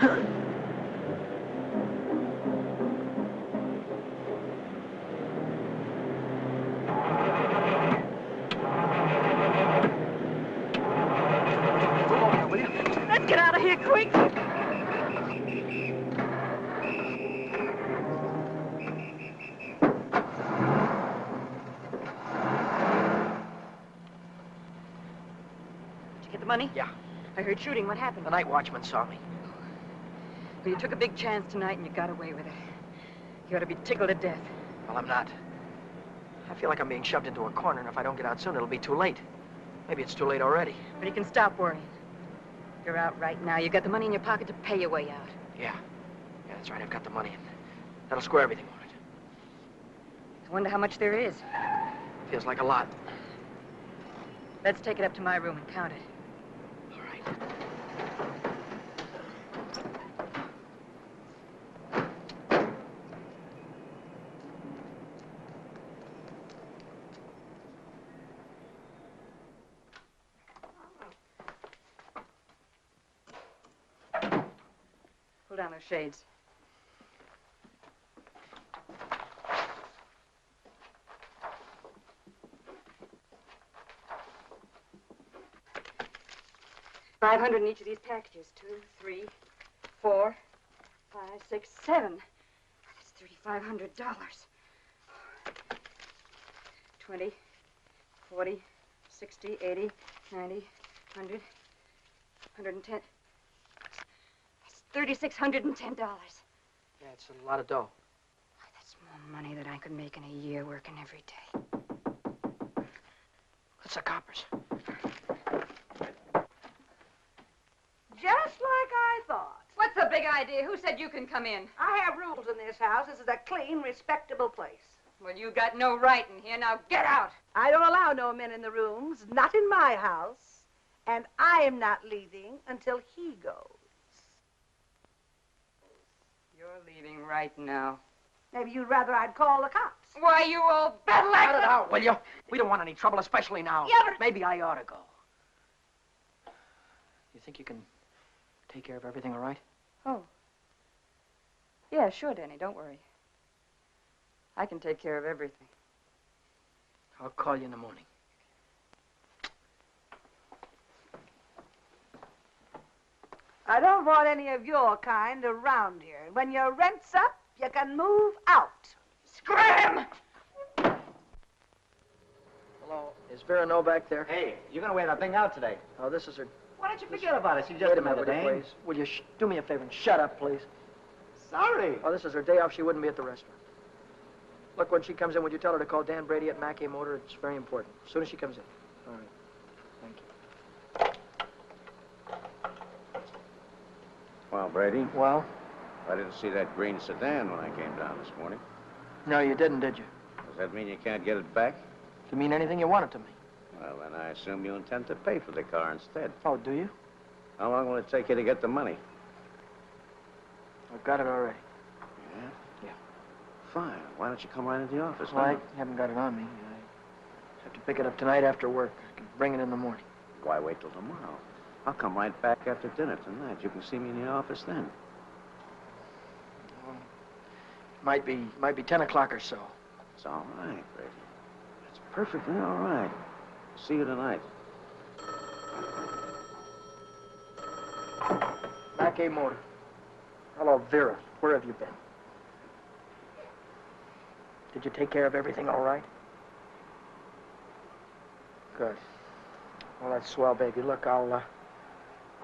Speaker 11: Let's get out of here quick. Did you get the money?
Speaker 1: Yeah.
Speaker 11: I heard shooting. What happened?
Speaker 1: The night watchman saw me.
Speaker 11: Well, you took a big chance tonight and you got away with it. You ought to be tickled to death.
Speaker 1: Well, I'm not. I feel like I'm being shoved into a corner, and if I don't get out soon, it'll be too late. Maybe it's too late already.
Speaker 11: But you can stop worrying. You're out right now. You got the money in your pocket to pay your way out.
Speaker 1: Yeah. Yeah, that's right. I've got the money, and that'll square everything on it.
Speaker 11: I wonder how much there is.
Speaker 1: Feels like a lot.
Speaker 11: Let's take it up to my room and count it.
Speaker 1: All right.
Speaker 11: Pull down those shades. $500 in each of these packages. 2, 3, 4, 5, 6, 7. That's $3,500. 20, 40, 60, 80, 90, 100, 110. That's $3,610.
Speaker 1: Yeah, it's a lot of dough.
Speaker 11: That's more money than I could make in a year working every day.
Speaker 1: That's the coppers.
Speaker 6: Just like I thought.
Speaker 11: What's the big idea? Who said you can come in?
Speaker 6: I have rules in this house. This is a clean, respectable place.
Speaker 11: Well, you got no right in here. Now get out.
Speaker 6: I don't allow no men in the rooms, not in my house. And I am not leaving until he goes.
Speaker 11: You're leaving right now.
Speaker 6: Maybe you'd rather I'd call the cops.
Speaker 11: Why, you old
Speaker 1: Cut it
Speaker 11: battle-axe!
Speaker 1: out, will you? We don't want any trouble, especially now.
Speaker 6: Yeah, but...
Speaker 1: Maybe I ought to go. You think you can take care of everything all right?
Speaker 11: Oh. Yeah, sure, Danny. Don't worry. I can take care of everything.
Speaker 1: I'll call you in the morning.
Speaker 6: I don't want any of your kind around here. When your rent's up, you can move out.
Speaker 11: Scram!
Speaker 1: Hello, is Vera Novak there?
Speaker 3: Hey, you're gonna wear that thing out today.
Speaker 1: Oh, this is her.
Speaker 3: Why don't you forget about it? She's just
Speaker 1: Wait a
Speaker 3: another
Speaker 1: minute, will you,
Speaker 3: dame.
Speaker 1: please? Will you do me a favor and shut up, please?
Speaker 3: Sorry.
Speaker 1: Oh, this is her day off. She wouldn't be at the restaurant. Look, when she comes in, would you tell her to call Dan Brady at Mackey Motor? It's very important. As soon as she comes in. All right. Thank you.
Speaker 8: Well, Brady,
Speaker 1: Well?
Speaker 8: I didn't see that green sedan when I came down this morning.
Speaker 1: No, you didn't, did you?
Speaker 8: Does that mean you can't get it back?
Speaker 1: You mean anything you want it to me?
Speaker 8: Well, then I assume you intend to pay for the car instead.
Speaker 1: Oh, do you?
Speaker 8: How long will it take you to get the money?
Speaker 1: I've got it already.
Speaker 8: Yeah?
Speaker 1: Yeah.
Speaker 8: Fine. Why don't you come right into the office?
Speaker 1: Well, I
Speaker 8: now?
Speaker 1: haven't got it on me. I have to pick it up tonight after work. I can bring it in the morning.
Speaker 8: Why wait till tomorrow? I'll come right back after dinner tonight. You can see me in the office then.
Speaker 1: Might be 10 o'clock or so.
Speaker 8: It's all right, Brady. It's perfectly all right. See you tonight.
Speaker 1: Mackey Motor. Hello, Vera. Where have you been? Did you take care of everything all right? Good. Well, that's swell, baby. Look, I'll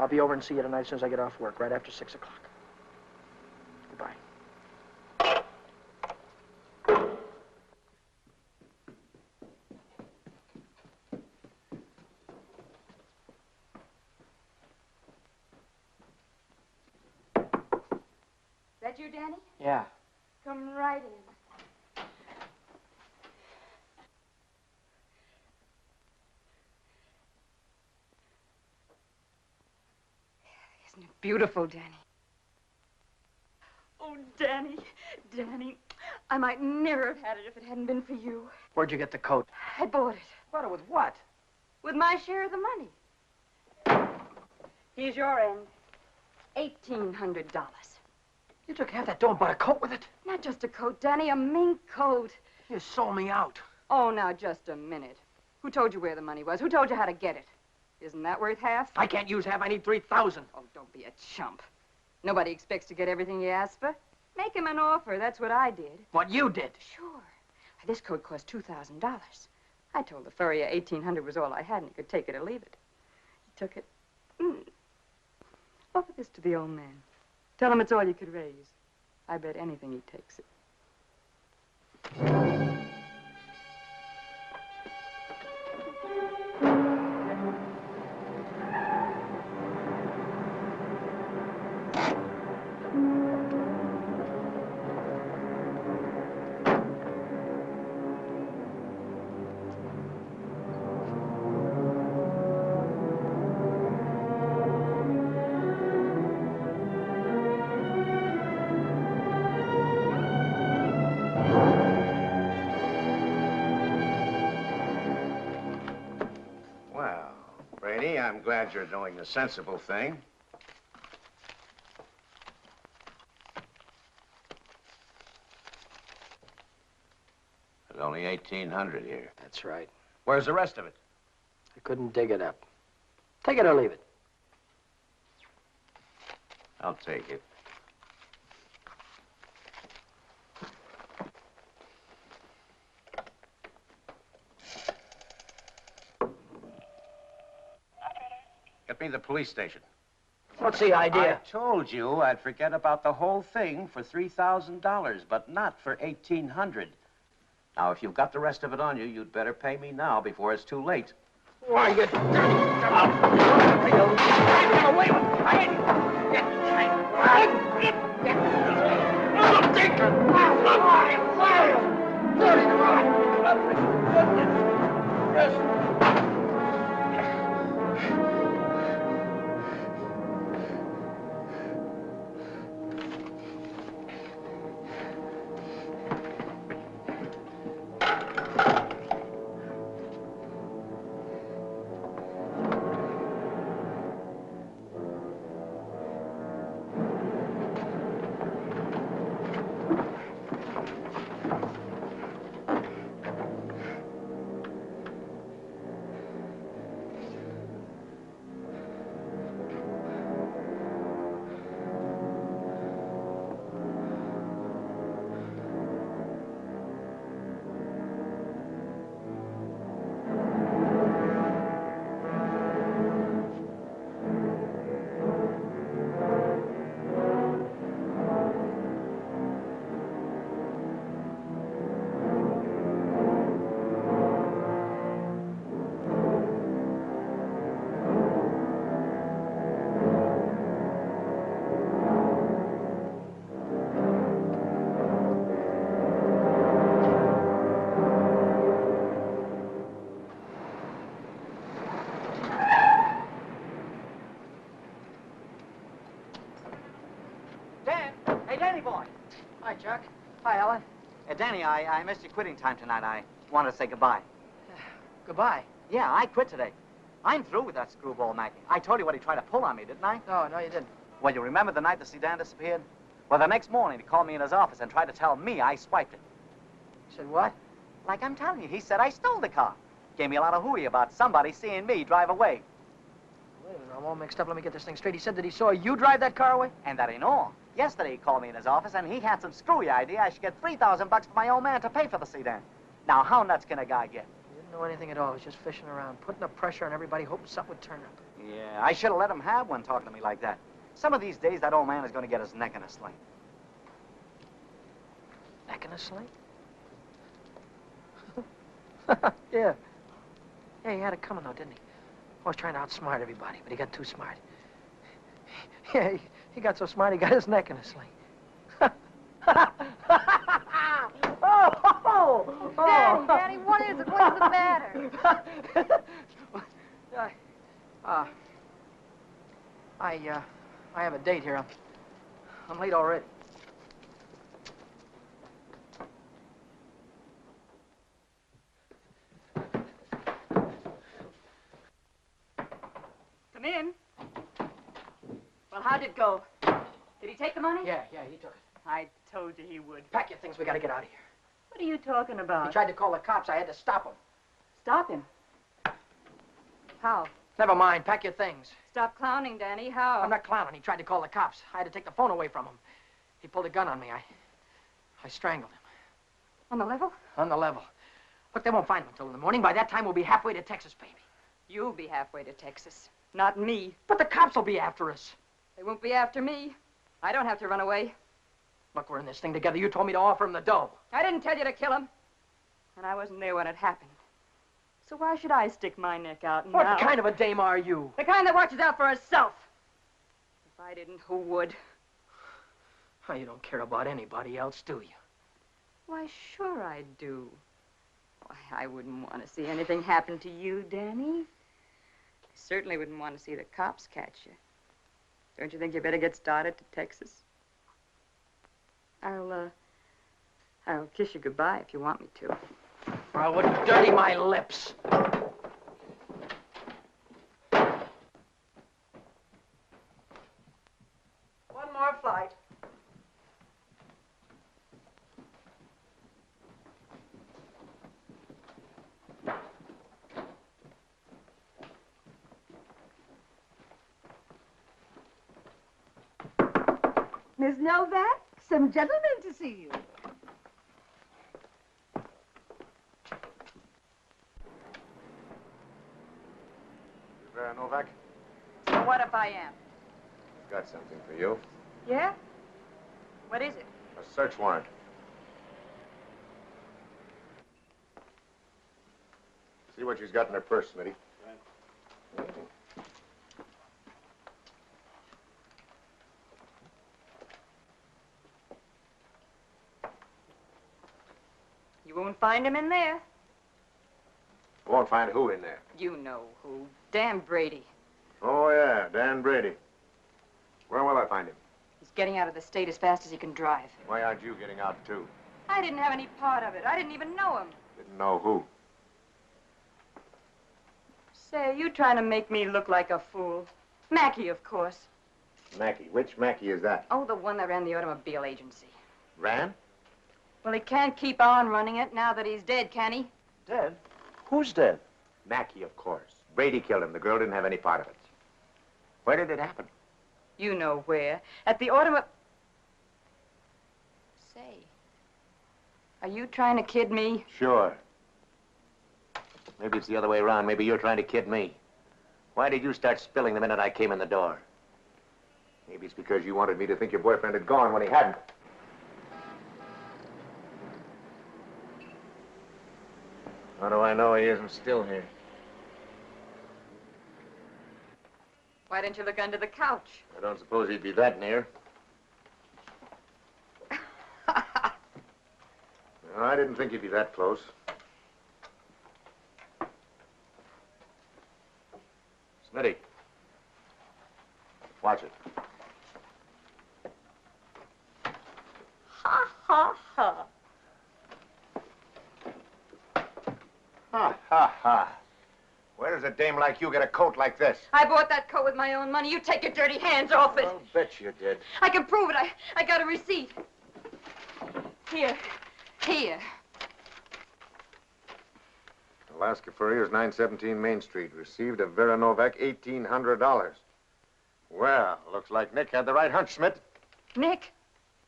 Speaker 1: be over and see you tonight as soon as I get off work, right after 6 o'clock. Goodbye.
Speaker 11: That you, Danny?
Speaker 1: Yeah.
Speaker 11: Come right in. Isn't it beautiful, Danny? Oh, Danny, Danny, I might never have had it if it hadn't been for you.
Speaker 1: Where'd you get the coat?
Speaker 11: I bought it.
Speaker 1: Bought it with what?
Speaker 11: With my share of the money. Here's your end.
Speaker 4: $1,800.
Speaker 1: You took half that dough and bought a coat with it?
Speaker 4: Not just a coat, Danny, a mink coat.
Speaker 1: You sold me out.
Speaker 4: Oh, now, just a minute. Who told you where the money was? Who told you how to get it? Isn't that worth half?
Speaker 1: I can't use half. I need 3,000.
Speaker 4: Oh, don't be a chump. Nobody expects to get everything you ask for. Make him an offer. That's what I did.
Speaker 1: What you did?
Speaker 4: Sure. This coat cost $2,000. I told the furrier $1,800 was all I had, and he could take it or leave it. He took it. Offer this to the old man. Tell him it's all you could raise. I bet anything he takes it.
Speaker 10: Well, Brady, I'm glad you're doing the sensible thing. There's only 1,800 here.
Speaker 1: That's right.
Speaker 10: Where's the rest of it?
Speaker 1: I couldn't dig it up. Take it or leave it.
Speaker 10: I'll take it. Get me the police station.
Speaker 1: What's the idea?
Speaker 10: I told you I'd forget about the whole thing for $3,000, but not for $1,800. Now, if you've got the rest of it on you, you'd better pay me now before it's too late.
Speaker 1: Why, you dirty... Come on. Away with
Speaker 3: Hi,
Speaker 1: Chuck. Hi, Ellen.
Speaker 3: Danny, I missed your quitting time tonight. I wanted to say goodbye.
Speaker 1: Goodbye.
Speaker 3: Yeah, I quit today. I'm through with that screwball Mackie. I told you what he tried to pull on me, didn't I?
Speaker 1: No, you didn't.
Speaker 3: Well, you remember the night the sedan disappeared? Well, the next morning, he called me in his office and tried to tell me I swiped it.
Speaker 1: You said what?
Speaker 3: Like I'm telling you, he said I stole the car. Gave me a lot of hooey about somebody seeing me drive away.
Speaker 1: Wait a minute, I'm all mixed up. Let me get this thing straight. He said that he saw you drive that car away?
Speaker 3: And that ain't all. Yesterday, he called me in his office, and he had some screwy idea I should get $3,000 for my old man to pay for the sedan. Now, how nuts can a guy get?
Speaker 1: He didn't know anything at all. He was just fishing around, putting up pressure on everybody, hoping something would turn up.
Speaker 3: Yeah, I should have let him have one talking to me like that. Some of these days, that old man is going to get his neck in a sling.
Speaker 1: Neck in a sling? Yeah. Yeah, he had it coming, though, didn't he? Always trying to outsmart everybody, but he got too smart. Yeah, he got so smart, he got his neck in a sling.
Speaker 12: Daddy, what is it? What's the matter?
Speaker 1: I have a date here. I'm late already.
Speaker 4: Come in. Well, how'd it go? Did he take the money?
Speaker 1: Yeah, he took it.
Speaker 11: I told you he would.
Speaker 1: Pack your things, we gotta get out of here.
Speaker 11: What are you talking about?
Speaker 1: He tried to call the cops. I had to stop him.
Speaker 4: Stop him. How?
Speaker 1: Never mind, pack your things.
Speaker 4: Stop clowning, Danny. How?
Speaker 1: I'm not clowning. He tried to call the cops. I had to take the phone away from him. He pulled a gun on me. I strangled him.
Speaker 4: On the level?
Speaker 1: On the level. Look, they won't find him until in the morning. By that time, we'll be halfway to Texas, baby.
Speaker 4: You'll be halfway to Texas. Not me.
Speaker 1: But the cops will be after us.
Speaker 4: They won't be after me. I don't have to run away.
Speaker 1: Look, we're in this thing together. You told me to offer him the dough.
Speaker 4: I didn't tell you to kill him. And I wasn't there when it happened. So why should I stick my neck out now?
Speaker 1: What kind of a dame are you?
Speaker 4: The kind that watches out for herself. If I didn't, who would?
Speaker 1: Oh, you don't care about anybody else, do you?
Speaker 4: Why, sure I do. Why, I wouldn't want to see anything happen to you, Danny. I certainly wouldn't want to see the cops catch you. Don't you think you better get started to Texas? I'll kiss you goodbye if you want me to.
Speaker 1: Or I wouldn't dirty my lips.
Speaker 6: One more flight. Miss Novak, some gentlemen to see you.
Speaker 9: Novak,
Speaker 4: So what if I am?
Speaker 9: got something for you.
Speaker 4: Yeah? What is it?
Speaker 9: A search warrant. See what she's got in her purse, Smitty.
Speaker 4: You won't find him in there.
Speaker 9: Won't find who in there?
Speaker 4: You know who. Dan Brady.
Speaker 9: Oh, yeah, Dan Brady. Where will I find him?
Speaker 4: He's getting out of the state as fast as he can drive.
Speaker 9: Why aren't you getting out, too?
Speaker 4: I didn't have any part of it. I didn't even know him.
Speaker 9: Didn't know who.
Speaker 4: Say, you trying to make me look like a fool. Mackey, of course.
Speaker 9: Mackey. Which Mackey is that?
Speaker 4: Oh, the one that ran the automobile agency.
Speaker 9: Ran?
Speaker 4: Well, he can't keep on running it now that he's dead, can he?
Speaker 10: Dead? Who's dead?
Speaker 9: Mackey, of course. Brady killed him. The girl didn't have any part of it. Where did it happen?
Speaker 4: You know where. At the automobile... Say, are you trying to kid me?
Speaker 9: Sure. Maybe it's the other way around. Maybe you're trying to kid me. Why did you start spilling the minute I came in the door? Maybe it's because you wanted me to think your boyfriend had gone when he hadn't. How do I know he isn't still here?
Speaker 4: Why didn't you look under the couch?
Speaker 9: I don't suppose he'd be that near. No, I didn't think he'd be that close. Smitty. Watch it.
Speaker 11: Ha, ha, ha.
Speaker 9: Ha, ha, ha. Where does a dame like you get a coat like this?
Speaker 4: I bought that coat with my own money. You take your dirty hands off it.
Speaker 9: I'll bet you did.
Speaker 4: I can prove it. I got a receipt. Here. Here.
Speaker 9: Alaska Furriers, 917 Main Street. Received of Vera Novak, $1,800. Well, looks like Nick had the right hunch, Schmidt.
Speaker 4: Nick?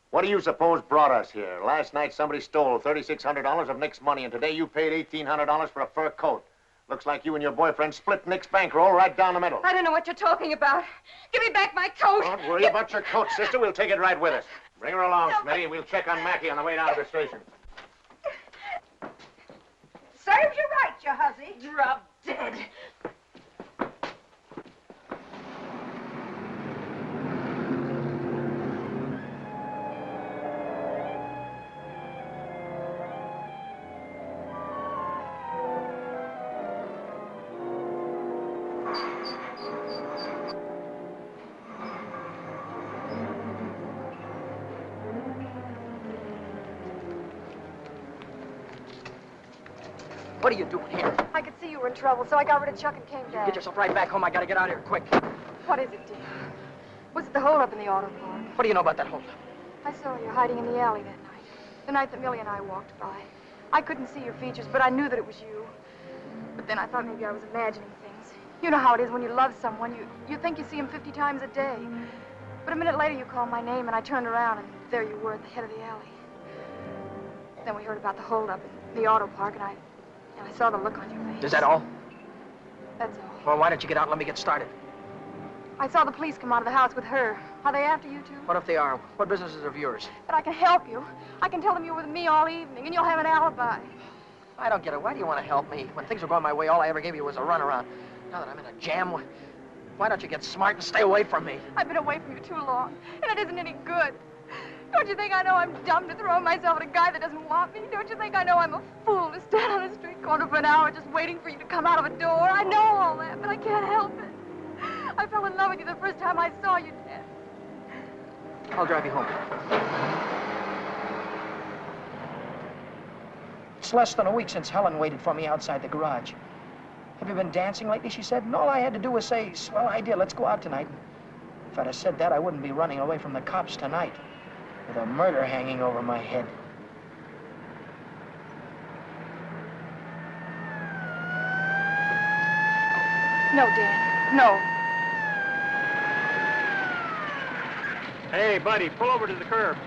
Speaker 9: What do you suppose brought us here? Last night somebody stole $3,600 of Nick's money, and today you paid $1,800 for a fur coat. Looks like you and your boyfriend split Nick's bankroll right down the middle.
Speaker 4: I don't know what you're talking about. Give me back my coat.
Speaker 9: Don't worry about your coat, sister. We'll take it right with us. Bring her along, Smitty, and we'll check on Mackie on the way down to the station.
Speaker 11: Serves you right, you hussy.
Speaker 4: Drop dead.
Speaker 1: What are you doing here?
Speaker 12: I could see you were in trouble, so I got rid of Chuck and came back.
Speaker 1: Get yourself right back home. I gotta get out of here quick.
Speaker 12: What is it, dear? Was it the holdup in the auto park?
Speaker 1: What do you know about that holdup?
Speaker 12: I saw you hiding in the alley that night. The night that Millie and I walked by. I couldn't see your features, but I knew that it was you. But then I thought maybe I was imagining things. You know how it is when you love someone. You think you see him 50 times a day. But a minute later you called my name and I turned around and there you were at the head of the alley. Then we heard about the holdup in the auto park and I saw the look on your face.
Speaker 1: Is that all?
Speaker 12: That's all.
Speaker 1: Well, why don't you get out and let me get started?
Speaker 12: I saw the police come out of the house with her. Are they after you, too?
Speaker 1: What if they are? What business is of yours?
Speaker 12: But I can help you. I can tell them you were with me all evening, and you'll have an alibi.
Speaker 1: I don't get it. Why do you want to help me? When things were going my way, all I ever gave you was a runaround. Now that I'm in a jam, why don't you get smart and stay away from me?
Speaker 12: I've been away from you too long, and it isn't any good. Don't you think I know I'm dumb to throw myself at a guy that doesn't want me? Don't you think I know I'm a fool to stand on a street corner for an hour just waiting for you to come out of a door? I know all that, but I can't help it. I fell in love with you the first time I saw you, Dad.
Speaker 1: I'll drive you home. It's less than a week since Helen waited for me outside the garage. Have you been dancing lately, she said, and all I had to do was say, swell idea, let's go out tonight. If I'd have said that, I wouldn't be running away from the cops tonight with a murder hanging over my head.
Speaker 12: No, Dan, no.
Speaker 13: Hey, buddy, pull over to the curb.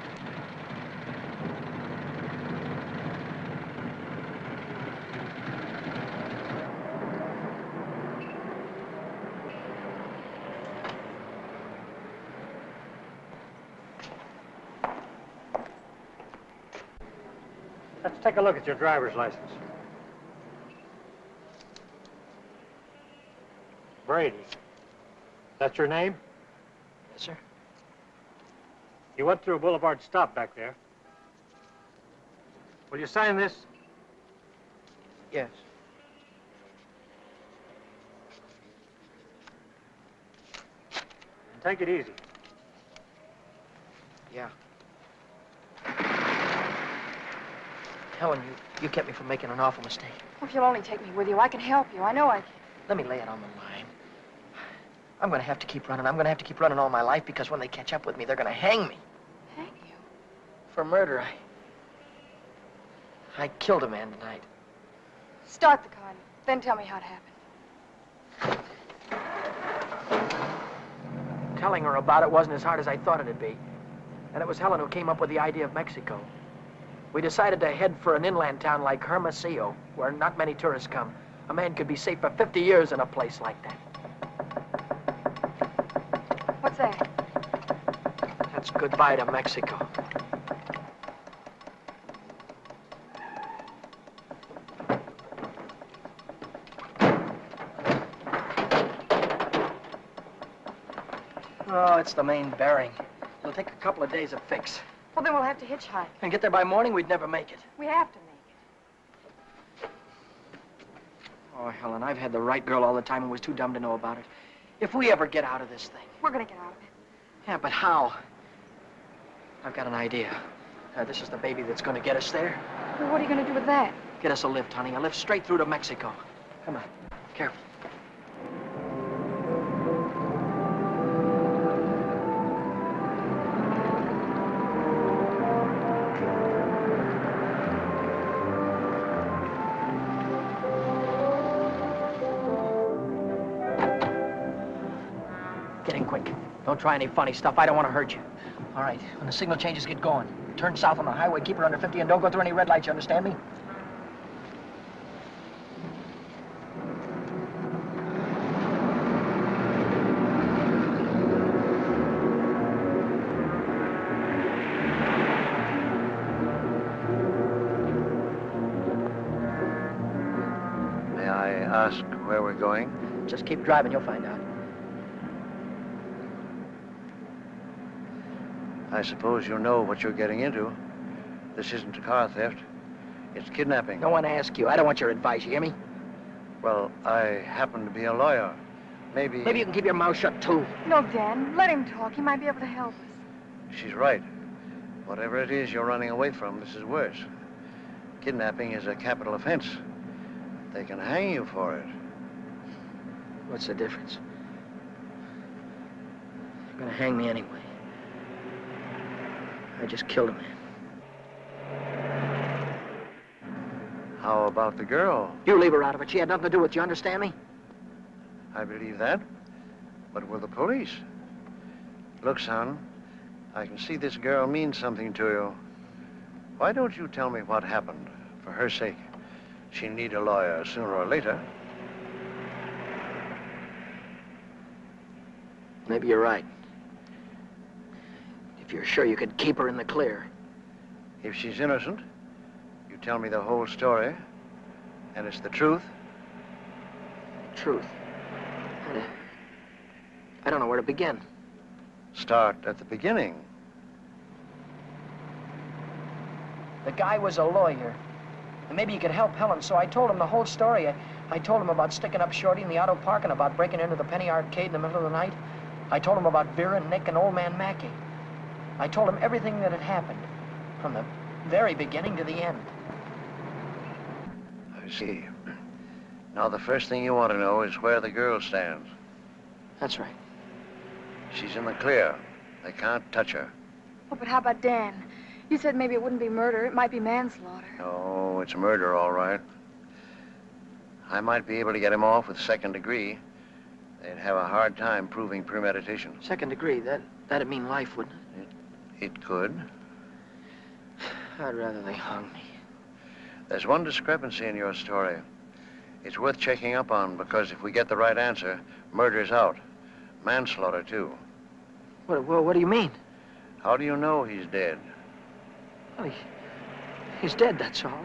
Speaker 13: Let's take a look at your driver's license. Brady. That's your name?
Speaker 1: Yes, sir.
Speaker 13: You went through a Boulevard stop back there. Will you sign this?
Speaker 1: Yes.
Speaker 13: And take it easy.
Speaker 1: Yeah. Helen, you kept me from making an awful mistake.
Speaker 12: Well, if you'll only take me with you, I can help you. I know I can.
Speaker 1: Let me lay it on the line. I'm going to have to keep running. I'm going to have to keep running all my life because when they catch up with me, they're going to hang me.
Speaker 12: Hang you?
Speaker 1: For murder. I killed a man tonight.
Speaker 12: Start the car, then tell me how it happened.
Speaker 1: Telling her about it wasn't as hard as I thought it'd be. And it was Helen who came up with the idea of Mexico. We decided to head for an inland town like Hermosillo, where not many tourists come. A man could be safe for 50 years in a place like that.
Speaker 12: What's that?
Speaker 1: That's goodbye to Mexico. Oh, it's the main bearing. It'll take a couple of days to fix.
Speaker 12: Well, then we'll have to hitchhike.
Speaker 1: And get there by morning, we'd never make it.
Speaker 12: We have to make it.
Speaker 1: Oh, Helen, I've had the right girl all the time and was too dumb to know about it. If we ever get out of this thing.
Speaker 12: We're gonna get out of it.
Speaker 1: Yeah, but how? I've got an idea. This is the baby that's going to get us there.
Speaker 12: Well, what are you gonna do with that?
Speaker 1: Get us a lift, honey. A lift straight through to Mexico. Come on. Careful. Get in quick. Don't try any funny stuff. I don't want to hurt you. All right. When the signal changes, get going. Turn south on the highway, keep her under 50, and don't go through any red lights, you understand me?
Speaker 14: May I ask where we're going?
Speaker 1: Just keep driving, you'll find out.
Speaker 14: I suppose you know what you're getting into. This isn't a car theft. It's kidnapping.
Speaker 1: No one asked you. I don't want your advice, you hear me?
Speaker 14: Well, I happen to be a lawyer. Maybe
Speaker 1: you can keep your mouth shut, too.
Speaker 12: No, Dan. Let him talk. He might be able to help us.
Speaker 14: she's right. Whatever it is you're running away from, this is worse. Kidnapping is a capital offense. They can hang you for it.
Speaker 1: What's the difference? gonna hang me anyway. I just killed a man.
Speaker 14: How about the girl?
Speaker 1: You leave her out of it. She had nothing to do with it. You understand me?
Speaker 14: I believe that. But will the police? Look, son, I can see this girl means something to you. Why don't you tell me what happened? For her sake. She'll need a lawyer sooner or later.
Speaker 1: Maybe you're right. If you're sure you could keep her in the clear.
Speaker 14: If she's innocent, you tell me the whole story, and it's the truth.
Speaker 1: Truth. I don't know where to begin.
Speaker 14: Start at the beginning.
Speaker 1: The guy was a lawyer. And maybe he could help Helen, so I told him the whole story. I told him about sticking up Shorty in the auto park and about breaking into the Penny Arcade in the middle of the night. I told him about Vera and Nick and old man Mackey. I told him everything that had happened, from the very beginning to the end.
Speaker 14: I see. Now, the first thing you want to know is where the girl stands.
Speaker 1: That's right.
Speaker 14: She's in the clear. They can't touch her.
Speaker 12: Oh, but how about Dan? You said maybe it wouldn't be murder. It might be manslaughter.
Speaker 14: Oh, it's murder, all right. I might be able to get him off with second degree. They'd have a hard time proving premeditation.
Speaker 1: Second degree, that'd mean life, wouldn't it?
Speaker 14: It could.
Speaker 1: I'd rather they hung me.
Speaker 14: There's one discrepancy in your story. It's worth checking up on, because if we get the right answer, murder's out. Manslaughter, too.
Speaker 1: What do you mean?
Speaker 14: How do you know he's dead?
Speaker 1: Well, he's dead, that's all.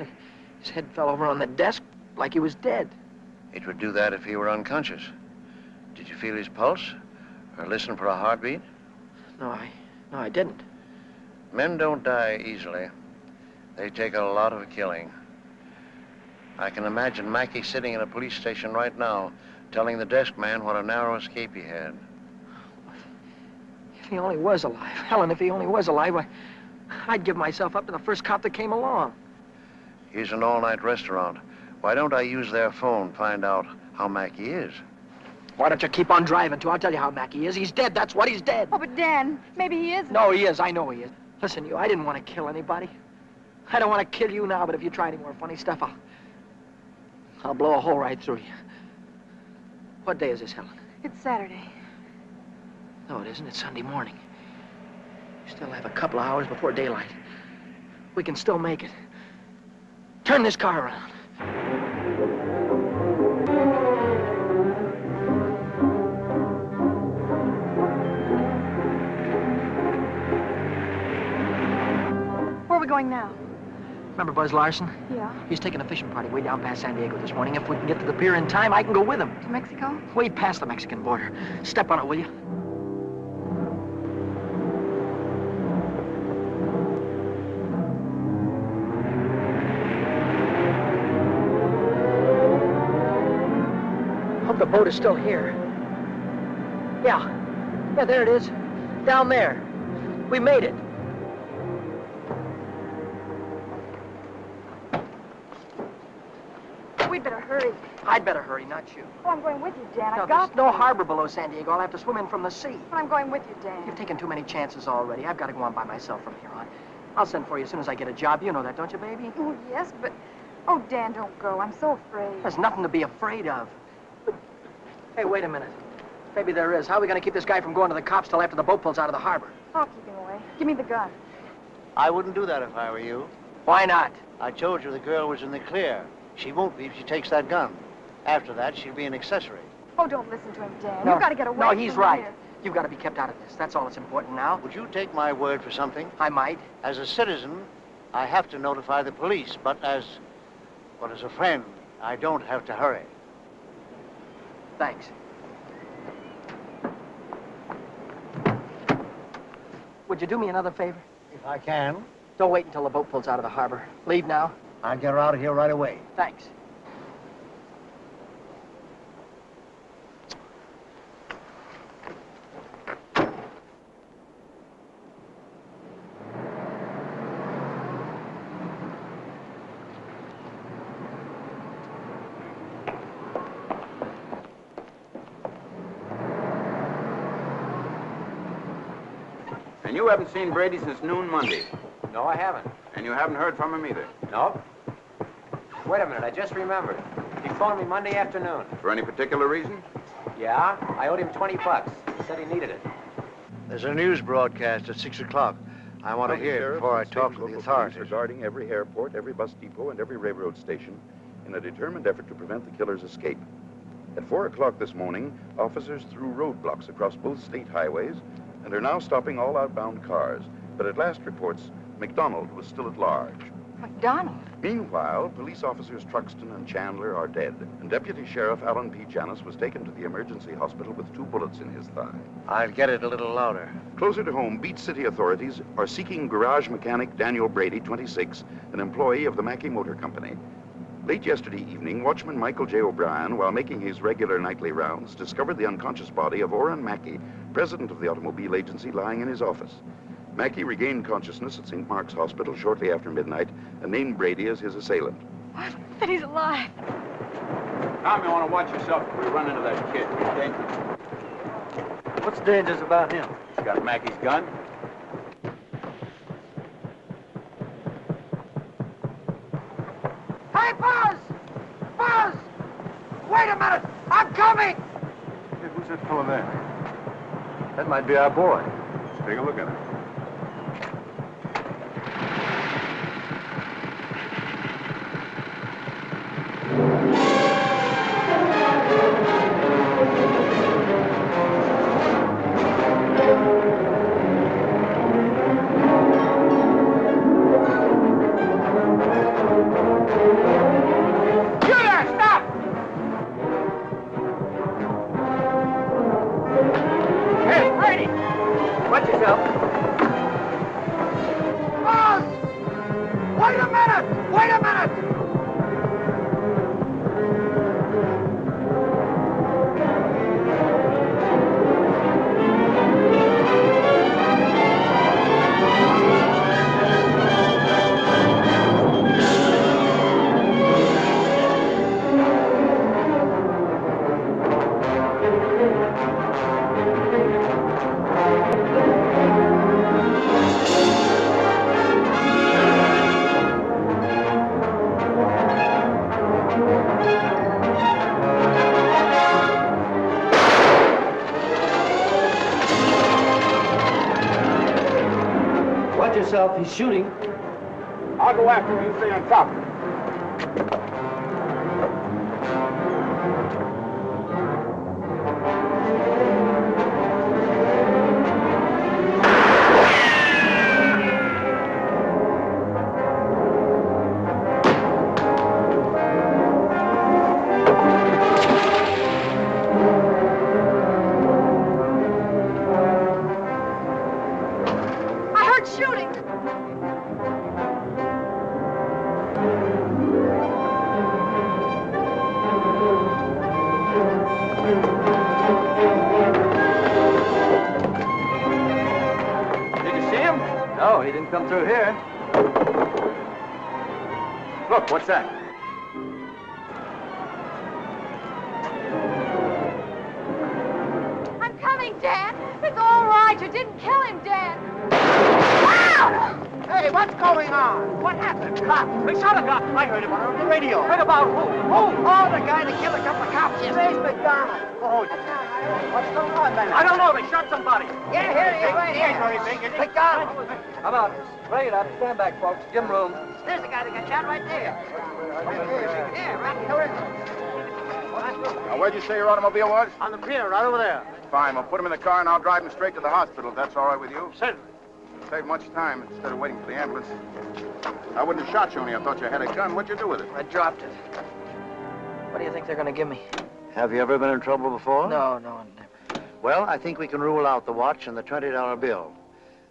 Speaker 1: His head fell over on the desk like he was dead.
Speaker 14: It would do that if he were unconscious. Did you feel his pulse? Or listen for a heartbeat?
Speaker 1: No, I didn't.
Speaker 14: Men don't die easily. They take a lot of killing. I can imagine Mackey sitting in a police station right now, telling the desk man what a narrow escape he had.
Speaker 1: If he only was alive. Helen, if he only was alive, I'd give myself up to the first cop that came along.
Speaker 14: Here's an all-night restaurant. Why don't I use their phone, find out how Mackey is?
Speaker 1: Why don't you keep on driving, too? I'll tell you how Mackey is. He's dead, that's what, he's dead.
Speaker 12: Oh, but Dan, maybe he is.
Speaker 1: No, he is. I know he is. Listen, I didn't want to kill anybody. I don't want to kill you now, but if you try any more funny stuff, I'll blow a hole right through you. What day is this, Helen?
Speaker 12: It's Saturday.
Speaker 1: No, it isn't. It's Sunday morning. We still have a couple of hours before daylight. We can still make it. Turn this car around.
Speaker 12: Where are we going now?
Speaker 1: Remember Buzz Larson?
Speaker 12: Yeah.
Speaker 1: He's taking a fishing party way down past San Diego this morning. If we can get to the pier in time, I can go with him.
Speaker 12: To Mexico?
Speaker 1: Way past the Mexican border. Step on it, will you? Hope the boat is still here. Yeah, there it is. Down there. We made it.
Speaker 12: We'd better hurry.
Speaker 1: I'd better hurry, not you.
Speaker 12: Well, I'm going with you, Dan.
Speaker 1: No,
Speaker 12: I've got
Speaker 1: there's no harbor below San Diego. I'll have to swim in from the sea.
Speaker 12: But I'm going with you, Dan.
Speaker 1: You've taken too many chances already. I've got to go on by myself from here on. I'll send for you as soon as I get a job. You know that, don't you, baby?
Speaker 12: Oh, yes, but... Oh, Dan, don't go. I'm so afraid.
Speaker 1: There's nothing to be afraid of. But... Hey, wait a minute. Maybe there is. How are we going to keep this guy from going to the cops till after the boat pulls out of the harbor?
Speaker 12: I'll keep him away. Give me the gun.
Speaker 14: I wouldn't do that if I were you.
Speaker 1: Why not?
Speaker 14: I told you the girl was in the clear. She won't be if she takes that gun. After that, she'll be an accessory.
Speaker 12: Oh, don't listen to him, Dan.
Speaker 1: No.
Speaker 12: You've got to get away
Speaker 1: No,
Speaker 12: from
Speaker 1: he's right.
Speaker 12: here.
Speaker 1: You've got to be kept out of this. That's all that's important now.
Speaker 14: Would you take my word for something?
Speaker 1: I might.
Speaker 14: As a citizen, I have to notify the police, but as a friend, I don't have to hurry.
Speaker 1: Thanks. Would you do me another favor?
Speaker 14: If I can.
Speaker 1: Don't wait until the boat pulls out of the harbor. Leave now.
Speaker 14: I'll get her out of here right away.
Speaker 1: Thanks.
Speaker 15: And you haven't seen Brady since noon Monday.
Speaker 2: No, I haven't.
Speaker 15: And you haven't heard from him either.
Speaker 2: No. Wait a minute, I just remembered. He phoned me Monday afternoon.
Speaker 15: For any particular reason?
Speaker 2: Yeah, I owed him 20 bucks. He said he needed it.
Speaker 14: There's a news broadcast at 6 o'clock. I want to hear it before I talk to the authorities.
Speaker 16: Regarding every airport, every bus depot, and every railroad station in a determined effort to prevent the killer's escape. At 4 o'clock this morning, officers threw roadblocks across both state highways and are now stopping all outbound cars. But at last reports, McDonald was still at large.
Speaker 12: McDonald?
Speaker 16: Meanwhile, police officers Truxton and Chandler are dead, and Deputy Sheriff Alan P. Janis was taken to the emergency hospital with 2 bullets in his thigh.
Speaker 14: I'll get it a little louder.
Speaker 16: Closer to home, Beach City authorities are seeking garage mechanic Daniel Brady, 26, an employee of the Mackey Motor Company. Late yesterday evening, watchman Michael J. O'Brien, while making his regular nightly rounds, discovered the unconscious body of Orrin Mackey, president of the automobile agency, lying in his office. Mackey regained consciousness at St. Mark's Hospital shortly after midnight and named Brady as his assailant.
Speaker 12: What? But he's alive.
Speaker 15: Tom, you want to watch yourself if we run into that kid. He's dangerous.
Speaker 13: What's dangerous about him?
Speaker 15: He's got Mackey's gun.
Speaker 6: Hey, Buzz! Buzz! Wait a minute! I'm coming!
Speaker 16: Hey, who's that fellow there?
Speaker 14: That might be our boy.
Speaker 16: Let's take a look at him.
Speaker 13: He's shooting.
Speaker 15: I'll go after him. You stay on top.
Speaker 13: Come through here.
Speaker 15: Look, what's that?
Speaker 12: I'm coming, Dan. It's all right. You didn't kill him, Dan. Wow!
Speaker 6: Hey, what's going on? What happened? Cops.
Speaker 13: They shot a cop. I heard about it on the radio.
Speaker 6: Heard about who? Who? Oh, the guy that killed a couple of cops. His name's McDonald. Oh, what's going on, man?
Speaker 13: I don't know. They shot somebody.
Speaker 6: Yeah, here he is, right here. McDonald.
Speaker 13: Come on. Bring it up. Stand back, folks. Give him room.
Speaker 6: There's the guy that got shot right there. Yeah, right here.
Speaker 15: Now, where'd you say your automobile was?
Speaker 13: On the pier, right over there.
Speaker 15: Fine. We'll put him in the car and I'll drive him straight to the hospital if that's all right with you.
Speaker 13: Certainly.
Speaker 15: Save much time instead of waiting for the ambulance. I wouldn't have shot you only I thought you had a gun. What'd you do with it?
Speaker 1: I dropped it. What do you think they're going to give me?
Speaker 14: Have you ever been in trouble before?
Speaker 1: No, never.
Speaker 14: Well, I think we can rule out the watch and the $20 bill.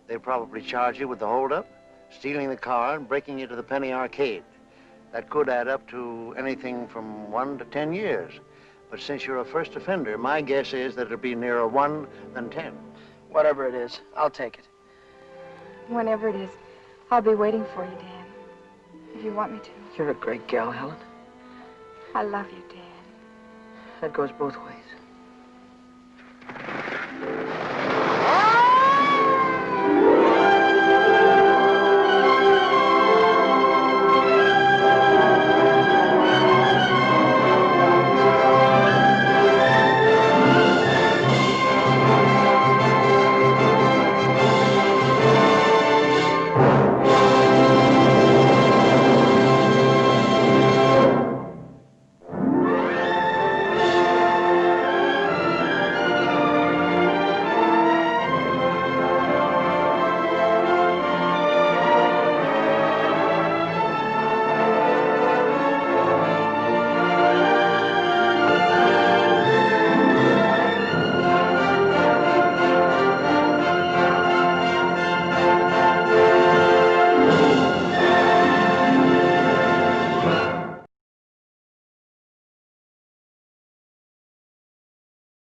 Speaker 14: They'll probably charge you with the holdup, stealing the car, and breaking into the Penny Arcade. That could add up to anything from 1 to 10 years. But since you're a first offender, my guess is that it'll be nearer 1 than 10.
Speaker 1: Whatever it is, I'll take it.
Speaker 12: Whenever it is, I'll be waiting for you, Dan. If you want me to.
Speaker 1: You're a great gal, Helen.
Speaker 12: I love you, Dan.
Speaker 1: That goes both ways.